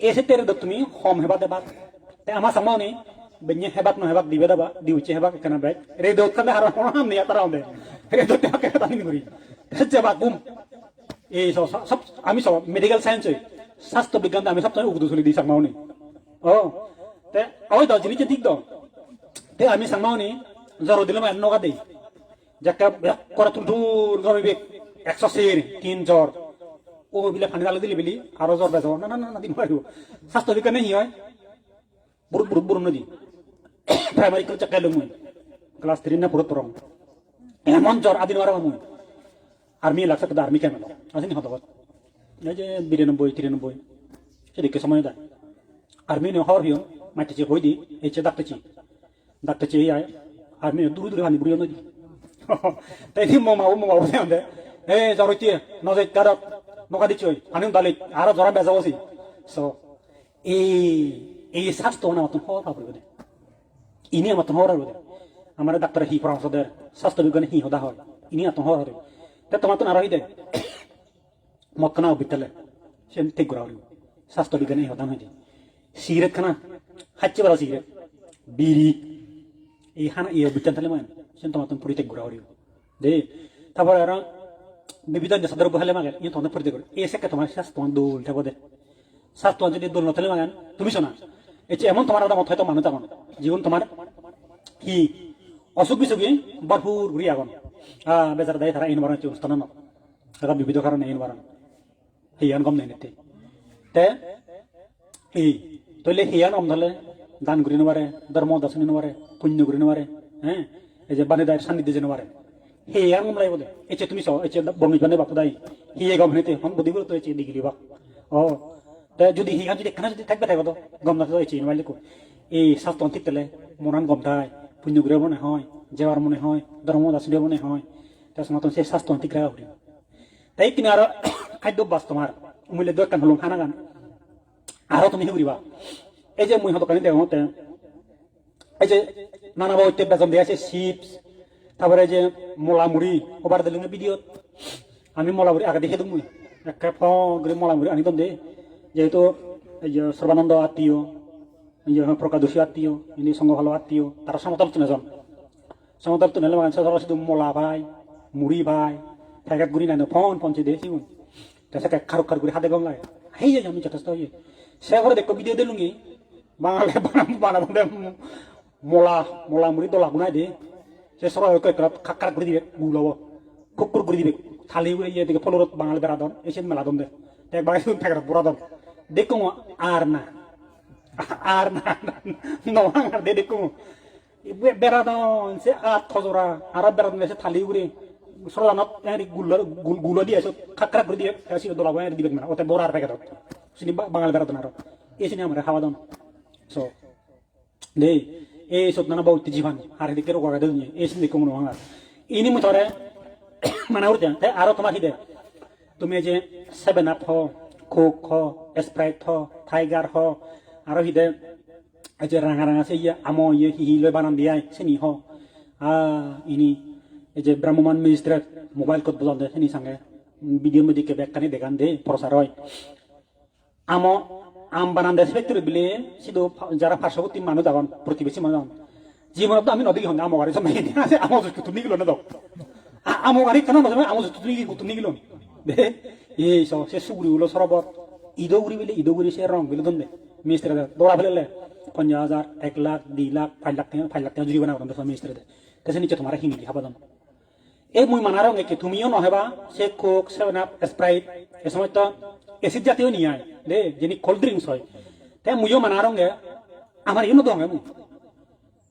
এসে তেরে তুমি কম হেবা দেবা আমার সামনে নি বেঞ্জে হেবাক ন হেবাক দিবে দেবা দিউচে হেবাক কেন ব্যাগ রে দৌত কালে হার হাম নেই তারা দে রে দৌত কে তানি করি যে বা বুম এই সব আমি সব মেডিকেল সায়েন্স স্বাস্থ্য বিজ্ঞান আমি সব উগদু চলি দিই সামনে ও তে ওই তো জিনিস ঠিক তো তে আমি সামনে জ্বর দিলাম নগা দেই যাকে করা তুলতুল গমিবে 103 জ্বর ও বিলে পানি ডালে দিলি বিলি আরো জ্বর বেজাও না না না দিন পারবো স্বাস্থ্য বিজ্ঞানে হি হয় বুড় বুড় বুড় নদী প্রাইমারি স্কুল চাকাইলো মুই ক্লাস 3 না পুরো পরম এমন জ্বর আদিন মারা মুই আর্মি লাগছে তো আর্মি কেন আসেনি হতো এই যে 92 93 সেদিকে সময় দেয় আর্মি নে হওয়ার হিও মাইতেছে হই দি এই যে ডাক্তারছি আয় আর্মি দূর দূর হানি বুড়িও নদী তাই দি মোমা বসে আনতে এ জ্বর হইতে নজে কারক নকা দিচ্ছি আনি দালি আরো জ্বর বেজাও আছি সো এই স্বাস্থ্য না মতন হওয়ার পাবো দে ইনি মতন হওয়ার হবে আমার ডাক্তার হি পরামর্শ দেয় স্বাস্থ্য বিজ্ঞানে হি হদা হয় ইনি মতন হওয়ার হবে তা তোমার তো নারী দেয় মক্কানা বিদ্যালয় সে ঠিক করা হলো স্বাস্থ্য বিজ্ঞানে হদাম হয়েছে সিগারেট খানা খাচ্ছে বলা সিগারেট বিড়ি এই খানা এই বিজ্ঞান থালে মানে সে তোমার তো পরিত্যাগ করা হলো দে তারপরে আর বিভিন্ন দেশের বহালে মাগে ইয়ে তোমার পরিত্যাগ করে এসে তোমার স্বাস্থ্য দোল থাকবো দে স্বাস্থ্য যদি দোল নথালে মাগান তুমি শোনা এছে এমন তোমার মত হয়তো মানুষ তখন জীবন তোমার কি অসুখ বিসুখী ভরপুর ঘুরি আগুন বেচারা দেয় তারা ইনভারন অনুষ্ঠান তারা বিবিধ কারণে ইনভারন হিয়ান গম নেই নিতে তে এই তৈলে হিয়ান অম ধরলে দান ঘুরি নেবারে ধর্ম দর্শন নেবারে পুণ্য ঘুরি নেবারে হ্যাঁ এই যে বানে দায়ের সান্নিধ্যে যে নেবারে হিয়ান গম লাই বলে এছে তুমি সব এছে বমি বানে বাপু দাই হিয়ে গম নিতে হন বুদ্ধি করে তো এছে দিগলি বা ও তা যদি হিয়ান যদি এখানে যদি থাকবে থাকবে তো গম না তো এছে ইনভাইল দেখো এই স্বাস্থ্য ঠিক তেলে মরান গম থায় পুণ্য ঘুরে মনে হয় যাওয়ার মনে হয় ধর্ম দর্শন মনে হয় তার সময় সে স্বাস্থ্য ঠিক রাখা উঠে তাই কিনা আরো খাদ্যাভ্যাস তোমার মূল্য দোকান হলো খানা গান আরো তুমি ঘুরিবা এই যে মুই হতকানি দেওতে এই যে নানা বইতে বেতন দিয়ে আছে চিপস তারপরে যে মোলা মুড়ি ওবার দিল ভিডিও আমি মোলা মুড়ি আগে দেখে তুমি একটা ফ্রি মোলা মুড়ি আনি দে যেহেতু এই যে সর্বানন্দ আত্মীয় এই যে প্রকাদোষী আত্মীয় ইনি সঙ্গ ভালো আত্মীয় তারা সমতল তুলে যান সমতল তুলে মানুষ শুধু মোলা ভাই মুড়ি ভাই ফেকাত গুড়ি নাই ফোন পঞ্চে দিয়েছি তাছে খারক খার গুড়ি হাতে গম লাগে হেই যে আমি যথেষ্ট হয়ে সে ঘরে দেখো ভিডিও দিলুঙ্গি বাঙালি বানাবো মোলা মোলা মুড়ি দোলা গুনাই দে সে সবাই খাক্কার করে দিবে গুলাবো কুকুর করে দিবে থালি ইয়ে দিকে ফলরত বাঙালি বেড়া দন এসে মেলা দন দে একবার ফেকার বুড়া দন দেখো আর না নহাঙ্গার দে দেখো বেড়া দন সে আট খজরা আর বেড়া দন এসে থালি উড়ে সরানত গুলো দিয়ে খাক্কার করে দিয়ে দোলাবো দিবে না ওতে বড় আর প্যাকেট চিনি বাঙালি বেড়া দন আরো এই চিনি আমার খাওয়া দন সো দে এই সব নানা বহুত জীবন আর এদিকে রোগ আগে দুনিয়া এই চিনি দেখো মনে হয় ইনি মুথরে মানে উঠে আরো তোমার হিদে তুমি যে 7 আপ হ কোক হ স্প্রাইট হ টাইগার হ আরো হিদে এই যে রাঙা রাঙা সে আমো ইয়ে হি লয় বানান দিয়াই চিনি হ ইনি এই যে ব্রাহ্মমান মিনিস্ট্রেট মোবাইল কত বলান দে চিনি সঙ্গে ভিডিও মধ্যে কে ব্যাখ্যানি দেখান দে প্রচার হয় আমো আম বানান দেশ ফ্যাক্টরি বিলে শুধু যারা পার্শ্ববর্তী মানুষ যাবেন প্রতিবেশী মানুষ যাবেন জীবনত আমি নদী হন আমো গাড়ি সব আছে আমো তুমি গেল না দাও আমো গাড়ি কেন নজমে আমো তুমি গেল দে এই সব সে সুগুড়ি গুলো সরবত ঈদও গুড়ি বিলে ঈদও গুড়ি সে রং বিলে দন্দে মিস্ত্রি দৌড়া ফেলে 50,000 1 লাখ 2 লাখ 5 লাখ 5 লাখ জুড়ি বানা মিস্ত্রি তাছে নিচে তোমার হিঙি হাবা দাম এই মুই মানার কি তুমিও নহবা সে কোক 7 আপ স্প্রাইট এ সময় তো এসিড জাতীয় নিয়ে আয় দে যিনি কোল্ড ড্রিঙ্কস হয় তাই মুইও মানার আমার ইউনো দঙ্গে মু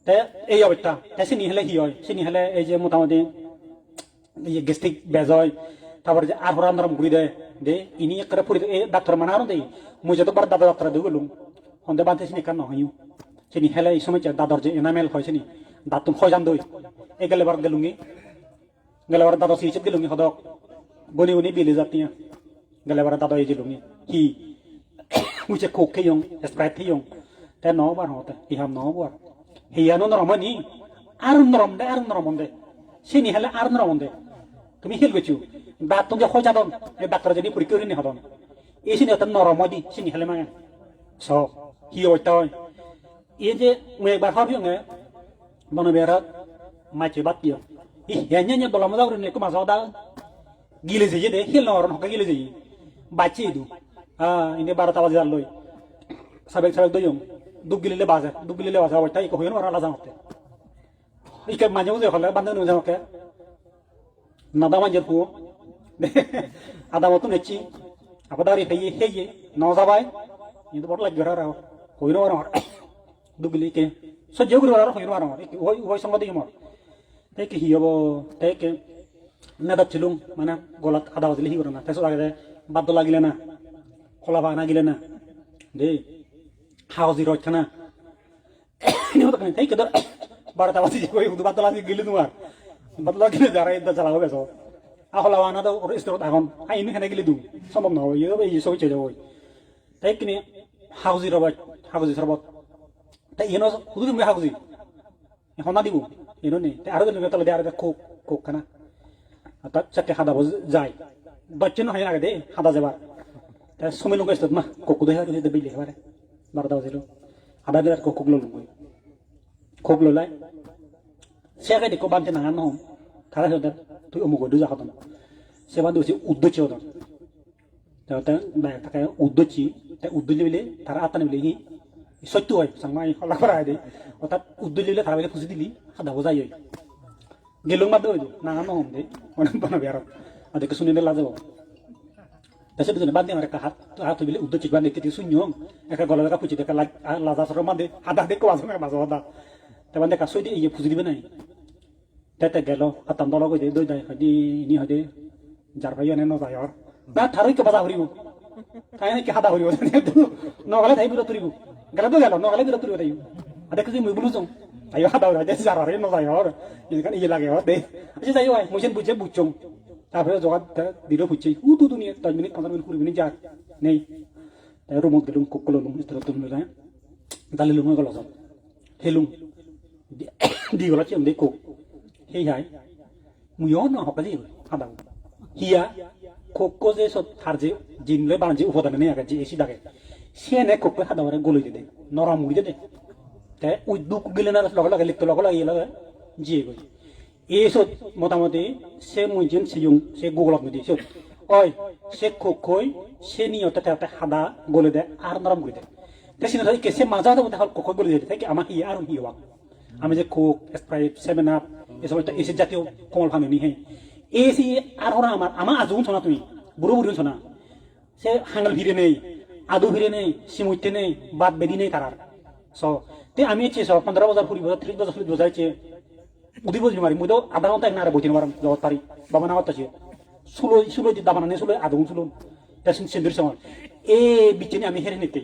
তাই এই অবস্থা তাই সে নিহলে কি হয় সে নিহলে এই যে মোটামুটি এই গ্যাস্ট্রিক বেজ হয় তারপরে যে আর হরাম ঘুরি দেয় দে ইনি একটা পরি এই ডাক্তার মানার দেই মুই যতবার দাদা ডাক্তার দিয়ে গেলুম হন্দে বাঁধতে সিনি কার নহইও সে নিহলে এই সময় দাদর যে এনামেল হয় সে দাঁত তুমি হয় জান দই এই গেলে বার গেলুঙ্গি গেলে বার দাদা সিচে গেলুঙ্গি হদক গনি গনি বিলে যাতিয়া গেলে বার দাদা এই গেলুঙ্গি কি মুছে কোক খেয়ং স্প্রাইট খেয়ং তে ন বার হতে ইহাম ন বার হিয়ানো নরমনি আর নরম দে সে নিহলে আর নরম দে তুমি হিল বেচু দাঁত তুমি হয় যাদন এই ডাক্তার যদি পরীক্ষা করে নি হদন এই সিনি অত নরম দি সিনি হেলে মাঙে স কি ওইটা হয় এই যে একবার ভাবি বন বেড়া মাইছে বাদ দিও ই হেnya বলা মজা করে নেকো মাঝাও দা গিলে যাই দে হিল নরম হকা গিলে যাই বাচ্চি দু ইনে 12টা বাজে লই সাবেক দইম দুব গিলে বাজে ওইটা ইকো হইন ওরা লাজা হতে ইকে মাঝে মাঝে হলে বান্ধে নো যাওকে নাদা মাঝে পু আদা মতো নেছি আপাদারি হেয়ে ন যাবাই কিন্তু বড় লাগবে রা হইন ওরা দুব গিলে কে সহ্য করে ওরা হইন ওরা ওই সঙ্গ দিই মর তাই কি হবো তাই কে নেদাত ছিলুম মানে গলাত আদা বাজলে হি করে না তাই আগে বাদ্য লাগিলে না খোলা বাগনা গিলে না দে হাউজি রয়েছে না তাই কে 12টা বাজে কই বাদ্য লাগি গিলে তোমার বাদ্য লাগিলে যারা এটা চালাও গেছো আহলা বাগনা তো ওর স্তর এখন আইনি হেনে গিলে দু সম্ভব না হয় এই সব চলে যাবো তাই কিনে হাউজি সরবত তাই এনো হুদুর মে হাউজি এখন না দিব এনো নেই তাই আরো দিন তলে আর কোক খানা অর্থাৎ চারটে হাদা যায় দচ্ছেন হয় আগে দে হাদা যাবার তাই সময় লোক আসত মা কোকু দেখা দিতে বিলে এবারে 12টা বাজে হাদা দিলার কোক ললাই সে আগে দেখো বানতে না ন খারাপ হতে তুই অমুক দুজা খাতম সে বান্ধব হচ্ছে উদ্যোচ্ছি হতো তাই তাকে উদ্যোচ্ছি তাই উদ্যোগ বিলে তারা আত্মা বিলে হি সত্য হয় সাংমাই হলা করা দে অর্থাৎ উদ্যোগ বিলে তারা খুঁজে দিলি হাদা বোঝাই গেলুং বাদ হইতো না নহম দে অনেক বানাবে আর দেখে শুনে লাজাবো তাই সেটা বাদ দিয়ে আমার একটা হাত বিলে উদ্যোগ বান্ধে কেটে শূন্য একটা গলা দেখা পুচি দেখা লাজা সর বান্ধে হাদা দেখো মাঝে হাদা তাই বান্ধে কাজ দিয়ে ইয়ে খুঁজে দিবে নাই তাই গেল আতাম দল কই দে দই দাই হয়দি ইনি হয়দে যার ভাই এনে নজায় আর না থারই কে বাজা হরিব তাই নাকি হাদা হরিব নগলে তাই বিরত তুরিব গেল তো গেল নগলে বিরত তুরিব তাই দেখো যে মই বুঝুম তাই হাদা হরিব তাই যার আরে নজায় আর এখানে ইয়ে লাগে আর দে আচ্ছা যাই হয় মইছেন বুঝছম তারপরে জগাত দিল বুঝছি তু দুনিয়া 10 মিনিট 15 মিনিট 20 মিনিট যা নেই তাই রুমত গেলুম কোকলো লুম ইস্তর তুমি যায় দালি লুম গেল সব হেলুম দি গলা চেম দে কোক হেই হাই মুইও না হকাজি হাদা হিয়া কোকো যে সব থার যে জিনলে বানজি উপাদান নেই আগে যে এসি দাগে সে নে কোকো হাদা করে গলই দে নরম মুড়ি দে তাই ওই দুক গেলে না লগে লিখতে লগে লাগে জিয়ে গই এসব মোটামুটি সে মুইজেন সিয়ুং সে গুগলক মিদি সব ওই সে কোকই সে নিয়তে তাতে হাদা গলে দে আর নরম করে দে তাই সিনা কে সে মাজা দেবো তাহলে কোকো গলে দে তাই কি আমার হিয়া আর হিয়া আমি যে কোক স্প্রাইট 7 আপ এসব এসে জাতীয় কমল ফানুনি হে এসি আর ওরা আমার আজুন শোনা তুমি বুড়ো বুড়ো শোনা সে হাঙ্গাল ভিড়ে নেই আদু ভিড়ে নেই সিমুইতে নেই বাদ বেদি নেই তারার স তে আমি হচ্ছে 15 বছর 20 বছর 30 বছর বোঝাইছে উদি বুঝলি মারি মুই তো আধা ঘন্টা এক না বইতে মারাম জগৎ পারি বাবা না হচ্ছে সুলো দাবানা নেই সুলো আদৌ সুলো তেসিন সেন্দুর সময় এ বিচেনি আমি হেরে নিতে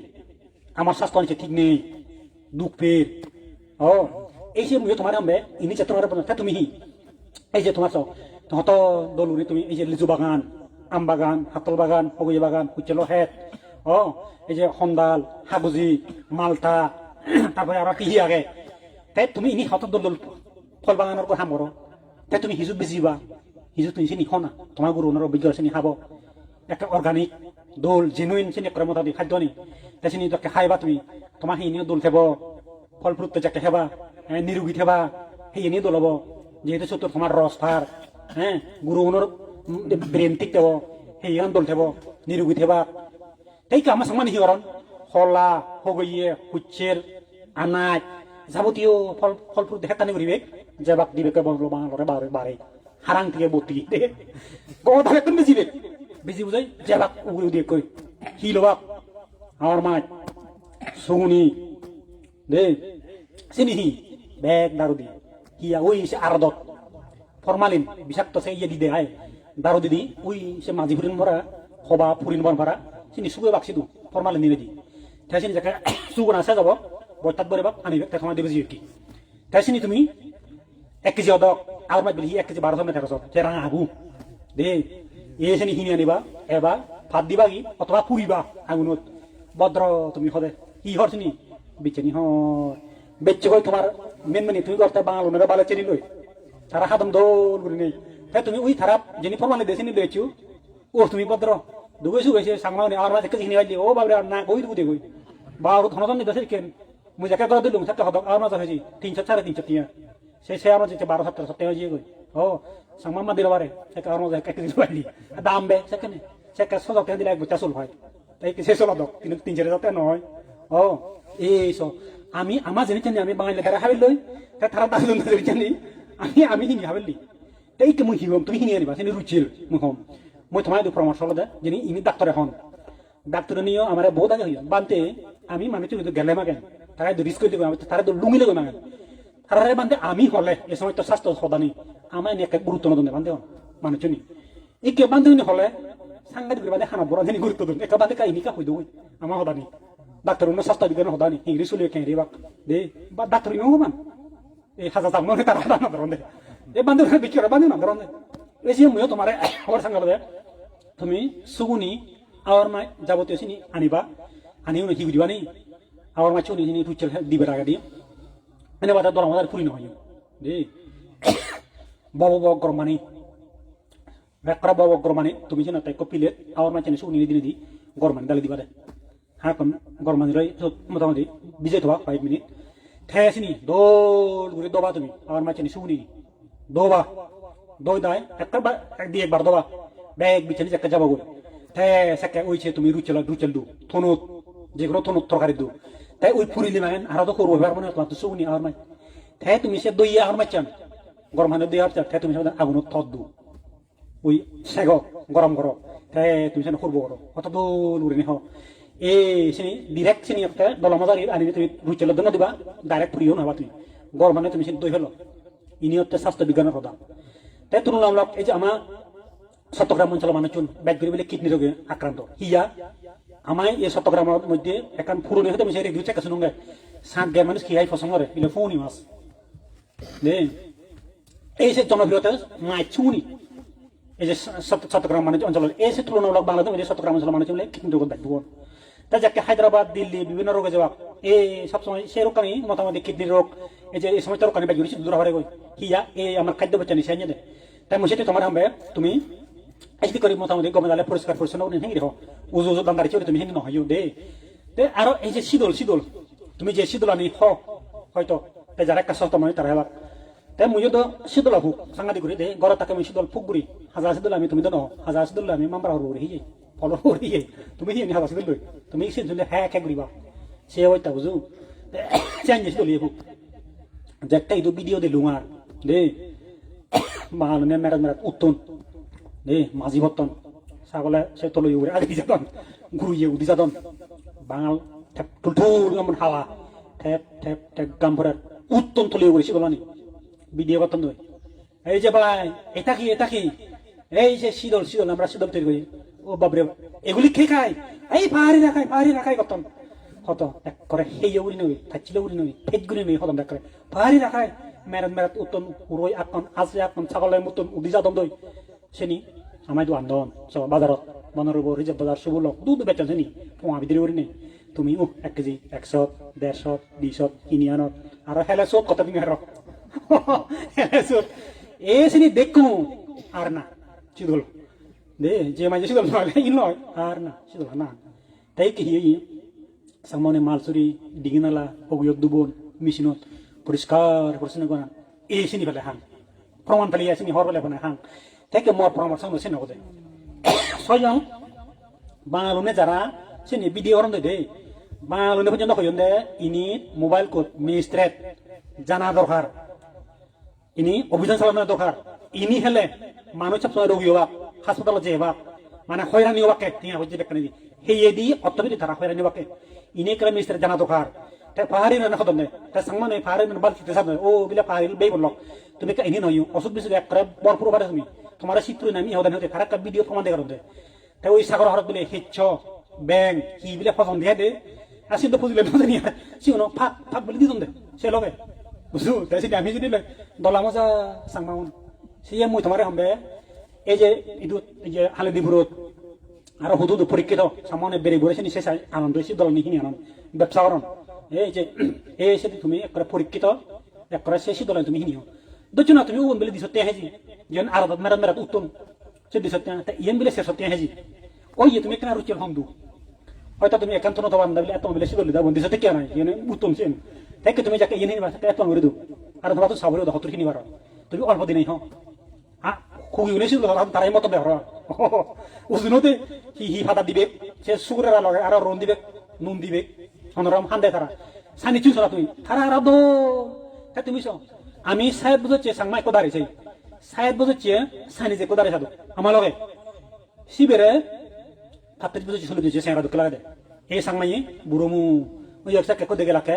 আমার স্বাস্থ্য অনেক ঠিক নেই দুঃখ ফের ও এই যে মুই তোমার আমবে ইনি যে তোমার বলতে তুমি এই যে তোমার তহত দলুরি তুমি এই যে লিচু বাগান আম বাগান হাতল বাগান হগুই বাগান কুচেলো হেট ও এই যে হন্দাল হাগুজি মালটা তারপরে আর কি আগে তাই তুমি ইনি হাতল দল ফল বাগানের কথা মরো তাই তুমি হিজুত বেচিবা হিজুত তুমি চিনি খনা তোমার গুরু ওনার অভিজ্ঞ চিনি খাব একটা অর্গানিক দোল জেনুইন চিনি করে মতো খাদ্য নি তাই চিনি তোকে খাইবা তুমি তোমার সেইনিও দোল থেব ফল ফ্রুট যাকে হেবা নিরোগী থেবা সেই এনেই দোল হব যেহেতু সত্য তোমার রস ফার হ্যাঁ গুরু ওনার ব্রেন ঠিক দেব সেই দোল থেব নিরোগী থেবা তাই কি আমার সঙ্গে নিহি কারণ হলা হগইয়ে কুচ্ছের আনাজ যাবতীয় ফল ফ্রুট দেখা টানি করিবে যে বাক দিবে কে বন্ধ বাংলারে বারে হারাং থেকে বটি দে কথা একদম বেজিবে বেজি বুঝাই যে বাক উগুলো দিয়ে কই হিলো বাক আমার মা সুগুনি দে চিনি ব্যাগ দারু দি হিয়া ওই সে আরদত ফরমালিন বিষাক্ত সে ইয়ে দি দে আয় দারু দিদি ওই সে মাঝি ফুরিন ভরা হবা ফুরিন বন ভরা চিনি সুগে বাকছি দু ফরমালিন নিবে দি তাই চিনি যাকে সুগুন আছে যাব বইতাত বরে বাপ আনিবে তাই সময় দেবে কি তাই চিনি তুমি 1 কেজি অদক আর মাছ বিলি 1 কেজি 1200 টাকা সে রাঙা আবু দে এ চিনি হিনি আনিবা এবার ভাত দিবা কি অথবা পুরিবা আগুনত ভদ্র তুমি হদে কি হর চিনি বিচেনি হয় বেচে কই তোমার মেন তুমি করতে বাঙাল ওনারা বালে চিনি লই তারা হাদম দোল করে নেই হ্যাঁ তুমি ওই খারাপ যিনি ফরমালি দেশে নিয়ে দিয়েছো ও তুমি ভদ্র দুগেছু গেছে সাংমানে আমার মাঝে কিছু নিয়ে ও বাবরে না ওই দুগুদে গই বা ওর ধনজন নিতে কেন মুই যাকে করে দিলুম সাথে হদক আমার মাঝে হয়েছি 300 টিয়া সে আমার যেতে 12 হয়ে গই ও সাংমা মা দিল বারে সে আমার মাঝে এক দিন পাইলি দাম বে সেখানে সে 100 টাকা দিলে এক বচ্চা চল হয় তাই কি সে চল হদক কিন্তু 300 টাকা নয় ও এইসো আমি আমার জিনিস জানি আমি বাঙালি তারা হাবিল লই তারা দাম জানি আমি হিনি হাবিলি এই কি মুই হিগম তুমি হিনি আনিবা সেনি রুচিল মুই হম মই তোমায় দু পরামর্শ হলো যিনি ইনি ডাক্তার এখন ডাক্তার নিয়েও আমার বহুত আগে হইয়া বানতে আমি মানুষ গেলে মাগেন তারা রিস্ক করে দেবো তারা তো লুঙ্গি লেগে মাগেন তারা বানতে আমি হলে এ সময় তো স্বাস্থ্য সদানি আমার এনে একটা গুরুত্ব নদনে বান্ধে মানুষ নি এই কে বান্ধে হলে সাংঘাতিক বান্ধে খানা বড় জানি গুরুত্ব দিন একা বান্ধে কাহিনী কা হই দেবো আমার সদানি ডাক্তার অন্য স্বাস্থ্য বিজ্ঞান সদানি ইংরেজি চলিয়ে কেন রে বাক দে বা ডাক্তার ইও মান এই হাজার দাম মনে তারা না ধরন দে এই বান্ধে বিক্রি করে বান্ধে না ধরন দে এই যে মুইও তোমার আমার সাঙ্গাল দে তুমি সুগুনি আর মাই যাবতীয় চিনি আনিবা আনিও নাকি দিবা নি আর মাই চুনি চিনি রুচেল দিবে টাকা দিয়ে এনে বাজার 10,000 ফুরি নহয় দে বাবু গরমানি বেকরা বাবু গরমানি তুমি যেন তাই কপিলে আর মাই চিনি সুগুনি দিনে দি গরমানি দালি দিবা দে হ্যাঁ কোন গরমানি রই মোটামুটি বিজয় থাকা 5 মিনিট ঠেসিনি দৌড় ঘুরে দবা তুমি আর মাই চিনি সুগুনি দবা দই দায় একবার দবা ব্যাগ বিছানি একটা যাবো সেকে ওইছে তুমি রুচেল দু থনুত যেগুলো থনুত তরকারি দু তাই ওই ফুরিলি মাগেন আর তো করবো এবার মনে তোমার তো সুগুনি আর মাই তাই তুমি সে দই আর মাইচান গরম হানে দই আর তাই তুমি আগুনত থত দু ওই সেগ গরম করো তাই তুমি সেন করবো করো অত দোল উড়ে নিহ এই চিনি ডিরেক্ট চিনি একটা দলমাজারি আনি তুমি রুচেলের জন্য দিবা ডাইরেক্ট ফুরিও নহবা তুমি গরম হানে তুমি দই ফেলো ইনি হচ্ছে স্বাস্থ্য বিজ্ঞানের কথা তাই তুলনামূলক এই যে আমার চট্টগ্রাম অঞ্চলের মানুষজন ব্যাগ করে বলে কিডনি রোগে আক্রান্ত হিয়া আমায় এই চট্টগ্রামের মধ্যে এখন পুরনো হতে আমি সেই চেক আছে নঙ্গে 7 মানুষ কি পছন্দ করে এগুলো ফোনই মাছ এই সে জনপ্রিয়তা মাই চুনি এই যে চট্টগ্রাম মানুষ অঞ্চলের এই সে তুলনামূলক বাংলাদেশ চট্টগ্রাম অঞ্চলের মানুষ বলে কিডনি রোগ দেখব তাই যাকে হায়দ্রাবাদ দিল্লি বিভিন্ন রোগে যাওয়া এই সবসময় সেই রোগকানি মোটামুটি কিডনি রোগ এই যে এই সময় রোগকানি ব্যাগ করেছি দূর হওয়ার হিয়া এই আমার খাদ্য বাচ্চা নিশে আনিয়ে দেয় তাই মুসিতে তোমার হামবে তুমি আজকে করি মোটামুটি গমেদালে পরিষ্কার পরিচ্ছন্ন হেঁড়ি হ উজু উজু দান্দারি চলে তুমি হেঁড়ি নহইও দে আর এই যে শীতল তুমি যে শীতল আনি হয়তো তাই যারা একটা সস্তা মানে তারা হেবার তাই মুইও তো শীতল হোক সাংঘাতিক করি দে ঘর তাকে আমি শীতল ফুক করি হাজার শীতল আমি তুমি তো নহ হাজার শীতল আমি মামরা হরব করি হিয়ে ফল করি তুমি হিয়ে হাজার শীতল তুমি শীতল হ্যাঁ খেয়ে করিবা সে হইতা বুঝু চেঞ্জ শীতল হোক যে একটা ইদু ভিডিও দিলুম আর দে বাঙালি মেরাত উত্তন মাঝি ভত্তন ছাগলে সে তলই উড়ে আগে যাতন ঘুরিয়ে উদি যাতন বাঙাল টুলটুল এমন হাওয়া ঠেপ ঠেপ ঠেপ গাম ভরার উত্তম তলিয়ে উড়েছি বলানি ভিডিও করতাম নয় এই যে ভাই এটা কি এই যে শীতল আমরা শীতল তৈরি করি ও বাবরে এগুলি খেয়ে খাই এই পাহাড়ি রাখাই করতাম হত এক করে সেই উড়ি নই থাকছিল উড়ি নই ফেট গুলি নই হতাম দেখ করে পাহাড়ি রাখাই মেরাত উত্তম উড়ই আকন আজরে আকন ছাগলের মতন উদি যাতন দই সেনি আমায় তো আন্দোলন সব বাজারত বনরব রিজার্ভ বাজার সবুল দুধ বেচন সেনি পোয়া ভিতরে করি নেই তুমি 1 কেজি 100 150 200 কিনি আনত আর হেলে সব কত দিন আর হেলে সব এ সেনি দেখু আর না শীতল দে যে মাঝে শীতল নয় ই নয় আর না শীতল না তাই কি সামনে মালচুরি ডিগিনালা অগুয়ক দুবন মেশিনত পরিষ্কার পরিচ্ছন্ন করা এই চিনি ফেলে হাং প্রমাণ পেলে চিনি হর পেলে হাং থেকে মোর পরামর্শ চিনি হতে ছয়জন বাঙালুনে যারা চিনি ভিডিও হরণ দে বাঙালুনে পর্যন্ত হইন দে ইনি মোবাইল কোড মিনিস্ট্রেট জানা দরকার ইনি অভিযান চালানো দরকার ইনি হেলে মানুষ সবসময় রোগী হবা হাসপাতালে যে হবা মানে হয়রানি হবাকে টিয়া হচ্ছে বেকানি সেই দি অর্থবিধি তারা হয়রানি হবাকে ইনি কেলে মিনিস্ট্রেট জানা দরকার তাই পাহাড়ি না খতম নেই তাই সাংমানে পাহাড়ি বাল খেতে সামনে ও বিলে পাহাড়ি বেই বলল তুমি ইনি নয় অসুখ বিসুখ এক করে বরপুর পারে তুমি তোমার চিত্র নামি হতে হতে খারাপ ভিডিও প্রমাণ দেখা করতে তাই ওই সাগর হরত বলে হিচ্ছ ব্যাং কি বিলে ফসন দিয়ে দে আসি তো ফুজিলে নজানি সিনো ফাঁক বলে দিতন দে সে লগে বুঝু তাই সেটা আমি যদি দলা মজা সাংমাউন সিয়ে মই তোমারে হামবে এই যে ইদু এই যে হালদিপুরত আর হুদুদ পরীক্ষিত সামনে বেড়ে ঘুরেছে নি শেষ আনন্দ হয়েছে দল নিখিনি আনন্দ ব্যবসা করন এই যে এই সে তুমি একবারে পরীক্ষিত একবারে শেষই দলে তুমি হিনিও docu na tumi uon bele di sotte haji jen arada merat merat utun se di sotte ta yen bele se sotte haji o ye তুমি কেন রুচি হমদু হয়তো তুমি একান্ত না তবান দাবলে এত বলে শিবলে দাবন দিছতে কেন yen উত্তম সেন তাই তুমি যাকে ইয়ে নিবা এত করে দু আর তোমার তো সাবরে দাও হতর কিনি বার তুমি অল্প দিনই হ আ খুবই উনি শিবলে তারাই মত বেহর উজুনতে হি ফাদা দিবে সে সুগুরেরা লগে আর রন দিবে নুন দিবে অনরম হান্দে তারা সানি চুন সরা তুমি তারা আর দো তা তুমি সো আমি সাহেব বুঝছে সাংমাই কো দাঁড়িয়েছি সাহেব বুঝছে সানি যে কো দাঁড়িয়ে সাদু আমার লগে সিবেরে ফাতেজ বুঝছে শুনে দিয়েছে সেরা দুকলা দে এই সাংমাই বুড়মু ওই একটা কেকো দেখে লাকে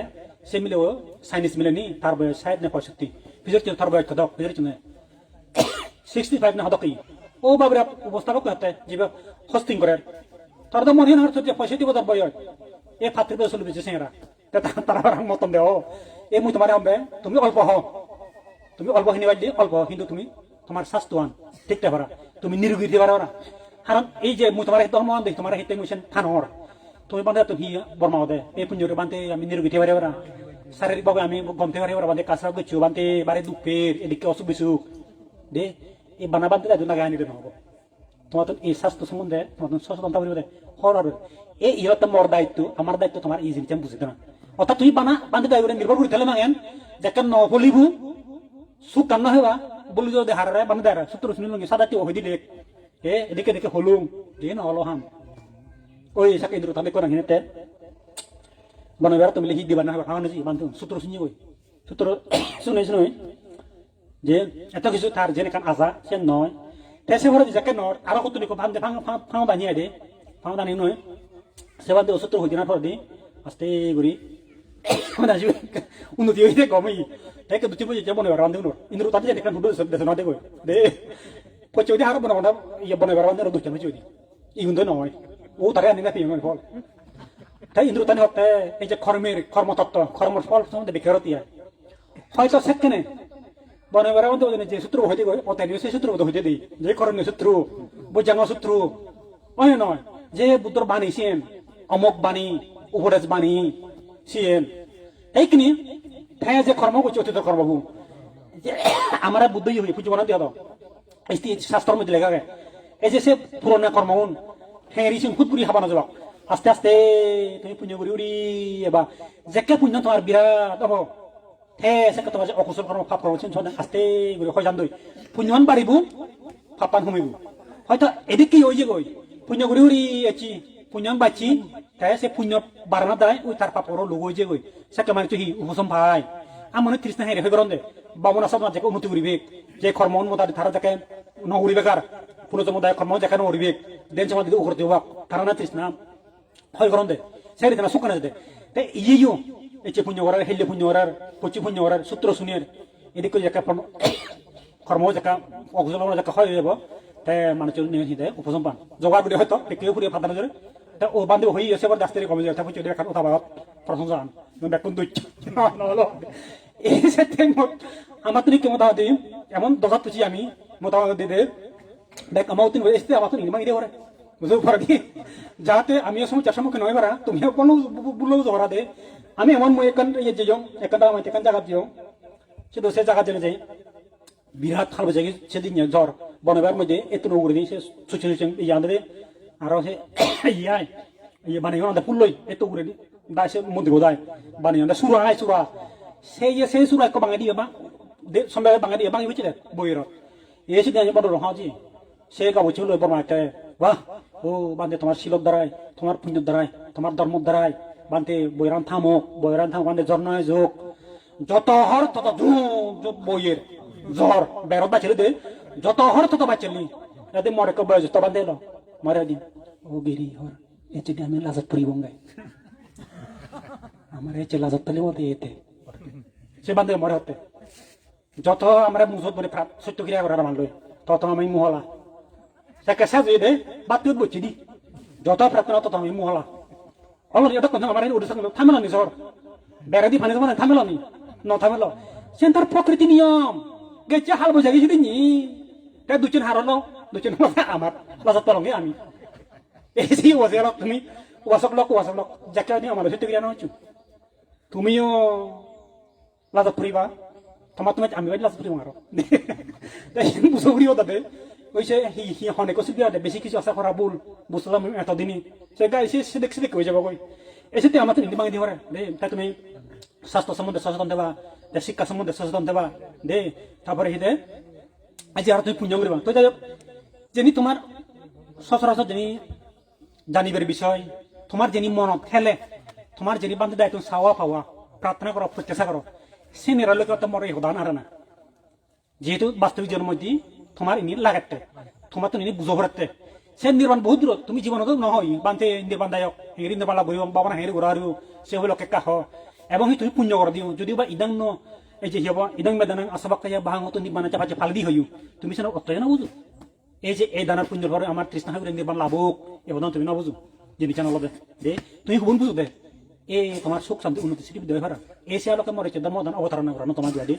সে মিলে ও সাইনিস মিলে নি তার বয়স সাহেব না 65 ফিজর চিন তার বয়স কত ফিজর চিন 65 না হদকি ও বাবরে উপস্থাপক হতে জিবে হোস্টিং করে তার তো মনে হয় যে 65 বছর বয়স এ ফাতেজ বুঝছে শুনে দিয়েছে সেরা তারা মতন দেও এ মুই তোমার হবে তুমি অল্প হও তুমি অল্প হিনি বাড়ি অল্প কিন্তু তুমি তোমার স্বাস্থ্যবান ঠিকঠাক ভরা তুমি নিরোগী দিতে পারো না কারণ এই যে মুই তোমার ধর্ম দেখ তোমার হিতে মুছেন থানোর তুমি বান্ধে তুমি বর্মা দে এই পুঞ্জরে বান্ধে আমি নিরোগী দিতে পারি না শারীরিকভাবে আমি গমতে পারি না বান্ধে কাছরা গেছো বান্ধে বারে দুপের এদিকে অসুখ বিসুখ দে এই বানা বান্ধে দাদু না গানি দেন হবো তোমার তো এই স্বাস্থ্য সম্বন্ধে তোমার সচেতনতা করিব দে হর এই ইহতে মোর দায়িত্ব আমার দায়িত্ব তোমার এই জিনিস আমি বুঝতে না অর্থাৎ তুই বানা বান্ধে দায়িত্ব নির্ভর করে তাহলে মাগেন দেখেন ন বলিবু সুখ কান্না হইবা বলি যদি হারারে বান্ধে দেয় সূত্র শুনি লঙ্গি সাদাটি ওই দিলে এদিকে দেখে হলুম দিয়ে না হলো হাম ওই সাকে ইন্দ্র তাহলে কোন হিনেতে বনে বেড়া তুমি লিখি দিবা না হাওয়া নাজি বান্ধে সূত্র শুনি ওই সূত্র শুনে শুনে যে এত কিছু তার জেনে কান আজা সে নয় তেসে ভরে যাকে নর আরো কত নিকো বান্ধে ফাঁও দানিয়ে দে ফাঁও দানি নয় সে বান্ধে সূত্র হই দিনা পর দি আস্তে গরি দাজি উন্নতি হইতে কমই তাই কে দুটি বুঝে বনে বেড়া বান্ধে ইন্দ্র তাতে যে কান ফুটো দেশ না দেখো দে পচৌদি হার বনে বান্ধা ইয়ে বনে বেড়া বান্ধে দুটি বুঝে ইগুন তো নয় ও তারে আনি না পিয়ন ফল তাই ইন্দ্র তানি হতে এই যে কর্মতত্ত্ব কর্মর ফল সম্বন্ধে বিকেরতিয়া হয়তো সেখানে বনে বেড়া বান্ধে যে সূত্র হইতে গই অতাই সে সূত্র হইতে দেই যে করণীয় সূত্র বুঝাঙ্গ সূত্র ওই নয় যে বুদ্ধর বানিয়েছেন অমক বাণী উপদেশ বাণী সিএন এইখিনি তাই যে কর্ম করছে অতীত কর্মভূ আমরা বুদ্ধই হই পুজো বানা দিয়া দাও এই শাস্ত্রের মধ্যে লেখা এই যে সে পুরোনো কর্মগুণ হেঁড়ি সিং খুদপুরি হাবানো যাব আস্তে আস্তে তুমি পুণ্য করি উড়ি এবার যেকে পুণ্য তোমার বিরাট হব হে সে তোমার যে অকুশল কর্ম পাপ কর্ম চিন্তা আস্তে করে হয় জান দই পুণ্যন বাড়িবু পাপান হুমিবু হয়তো এদিকে ওই যে গই পুণ্য করি উড়ি আছি পুণ্যন বাঁচি তাই সে পুণ্য বাড়ানো দেয় ওই তার পাপর লোক যে গই সে কেমন তুই উপসম ভাই আমার তৃষ্ণা হেরে হয়ে গরম দে বামনা সব যাকে উন্নতি করিবে যে কর্ম উন্মতা ধারা যাকে নগরিবে কার পুনঃসমুদায় কর্ম যাকে নগরিবে দেন সমাজ দিকে উখরতে হওয়া তারা না তৃষ্ণা হয় গরম দে সেই দিনা সুখ না দে তাই ইয়েও এই যে পুণ্য করার হেলে পুণ্য করার পচি পুণ্য করার সূত্র শুনিয়ে এদিকে যাকে কর্ম যাকে অকুশল যাকে হয় যাব তাই মানুষের নিয়ে হিদে উপসম পান জোগাড় করে হয়তো কেউ পুরিয়ে ফাদানো ধরে তা ও বান্ধব হয়ে এসে আবার ডাক্তারি কমে যায় তারপর চলে দেখার কথা বাদ প্রশংসা বেকুন দুই এই সাথে আমার তুমি কেমন দাওয়া দিই এমন দশা তুছি আমি মোটামুটি দিতে দেখ আমার তুমি এসে আমার তো নির্মাণ দিয়ে বুঝতে পারো কি যাতে আমি সময় চার সম্মুখীন হয়ে পারা তুমিও কোনো বললেও জোড়া দে আমি এমন মই এখান ইয়ে যে যাও এখানটা আমার এখান জায়গা যাও শুধু সে জায়গা জেনে যাই বিরাট খাল জায়গা সেদিন জ্বর বনবার মধ্যে এত নগরে দিই সে সুচি সুচি ইয়ে আনতে আরো সে ইয়াই ইয়ে বানিয়ে আনতে পুলই এত উড়ে দি দা সে মন্দির দায় বানিয়ে আনতে সুরা সেই সুরা এক বাঙালি বা সম্ভব বাঙালি বাঙালি হয়েছিল বইয়ের এসে দিয়ে বড় হাজি সে গাবো ছিল বর্মা একটা বাহ ও বান্ধে তোমার শিলত দ্বারাই তোমার পুণ্যের দ্বারাই তোমার ধর্মের দ্বারাই বান্ধে বৈরান থামো বান্ধে জ্বর নয় যোগ যত হর তত বইয়ের জ্বর বেরত বাঁচলে দে যত হর তত বাঁচলি এতে মরে কবে যত বান্ধে এলো মরে দিন ও গেরি হর এতে আমি লাজত পরি বঙ্গাই আমার এতে লাজত তালে মতে এতে সে বান্ধে মরে হতে যত আমরা মুসত বলে সত্য ক্রিয়া করার মানলো তত আমি মুহলা সে কেসা যে দে বাদ বলছি দি যত প্রার্থনা তত আমি মুহলা হলো এটা কথা আমার ওড়িশা থামেল নি সর বেড়া দি ফানি মানে থামেল নি ন থামেল সে তার প্রকৃতি নিয়ম গেছে হাল বোঝা গেছি দিনি তাই দুজন হারালো দুজন আমার লাজত পালঙ্গে আমি এসে ওয়াজে তুমি ওয়াসক লোক যাকে আমার সত্য ক্রিয়া না হচ্ছু তুমিও লাজত পড়িবা তোমার তুমি আমি বাইরে লাস্ট করি মারো বুঝো করি তাতে ওই সে হনে কষি দিয়ে বেশি কিছু আশা করা ভুল বুঝলাম এতদিনই সে গাই সে দেখছি দেখে হয়ে যাবো কই এসে আমার তো নিতে মাগে দিয়ে তাই তুমি স্বাস্থ্য সম্বন্ধে সচেতন দেবা শিক্ষা সম্বন্ধে সচেতন দেবা দে তারপরে হিদে আজ আর তুমি পুণ্য করিবা তো যাই হোক যিনি তোমার সচরাচর যিনি জানিবার বিষয় তোমার যিনি মনত খেলে তোমার যিনি বান্ধব দেয় তুমি চাওয়া পাওয়া প্রার্থনা করো প্রত্যাশা করো সে নিরালোকে তোমার এই হদান আর না যেহেতু বাস্তবিক জন্ম মধ্যে তোমার ইনি লাগাতে তোমার তো ইনি বুঝো ভরাতে সে নির্বাণ বহুত দূর তুমি জীবনত নহয় বান্ধে নির্বাণ দায়ক হেঁড়ি নির্বাণ লাভ বাবা হেঁড়ি ঘোরা হারিও সে হইল কেকা হ এবং তুমি পুণ্য করে দিও যদিও বা ইদাং ন এই যে হিয়াব ইদাং বেদানাং আসাবাক্কা বাহাঙত নির্বাণ চাপা ফাল দি হইও তুমি সে অত্যয় না বুঝো এই যে এই দানার পুণ্যর ঘরে আমার তৃষ্ণা হয়ে নির্বাণ লাভক এ বদান তুমি না বুঝো যে নিচে নলবে দে তুমি হুবন বুঝো দে এই তোমার সুখ শান্তি উন্নতি সিটি দেয় হারা এই সে আলোকে মরে ধর্মদান অবতারণা করা তোমার দিয়ে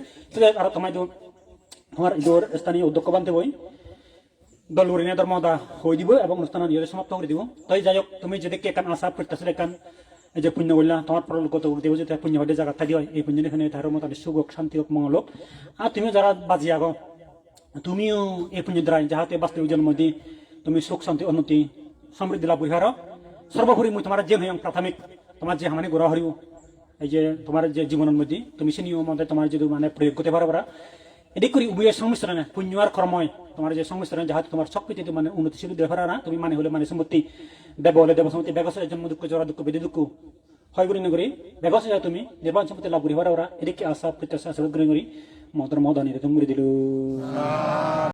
আর তোমার তোমার ইদোর স্থানীয় উদ্যোগ বানতে বই দলগুরিনে ধর্মদা হয়ে দিব এবং অনুষ্ঠান নিজেদের সমাপ্ত করে দিব তাই যাই হোক তুমি যদি একান আশা প্রত্যাশা একান এই যে পুণ্য বললা তোমার পরলোকগত দেব যে পুণ্য হতে জায়গা থাকি হয় এই পুণ্য এখানে তার মতো সুখ হোক শান্তি হোক মঙ্গল হোক আর তুমি যারা বাজি আগো তুমিও এই পুণ্য দ্বারা যাহাতে বাস্তবিক জন্ম দিয়ে তুমি সুখ শান্তি উন্নতি সমৃদ্ধি লাভ করি হার সর্বোপরি মই তোমার যে হইং প্রাথমিক তোমার যে হামানি গোড়া হরিও এই যে তোমার যে জীবনের মধ্যে তুমি সে নিয়ম মধ্যে তোমার যদি মানে প্রয়োগ করতে পারো এদিক করি উভয়ের সংমিশ্রণে পুণ্য আর কর্ময় তোমার যে সংমিশ্রণে যাহাতে তোমার শক্তিতে মানে উন্নতিশীল দেখারা না তুমি মানে হলে মানে সম্পত্তি দেব হলে দেব সম্পত্তি বেগস জন্ম দুঃখ জরা দুঃখ বেদি দুঃখ হয় করি নগরী বেগস তুমি নির্বাণ সম্পত্তি লাভ করি ওরা এদিকে আশা প্রত্যাশা আশা করি মদর মদানি তুমি দিল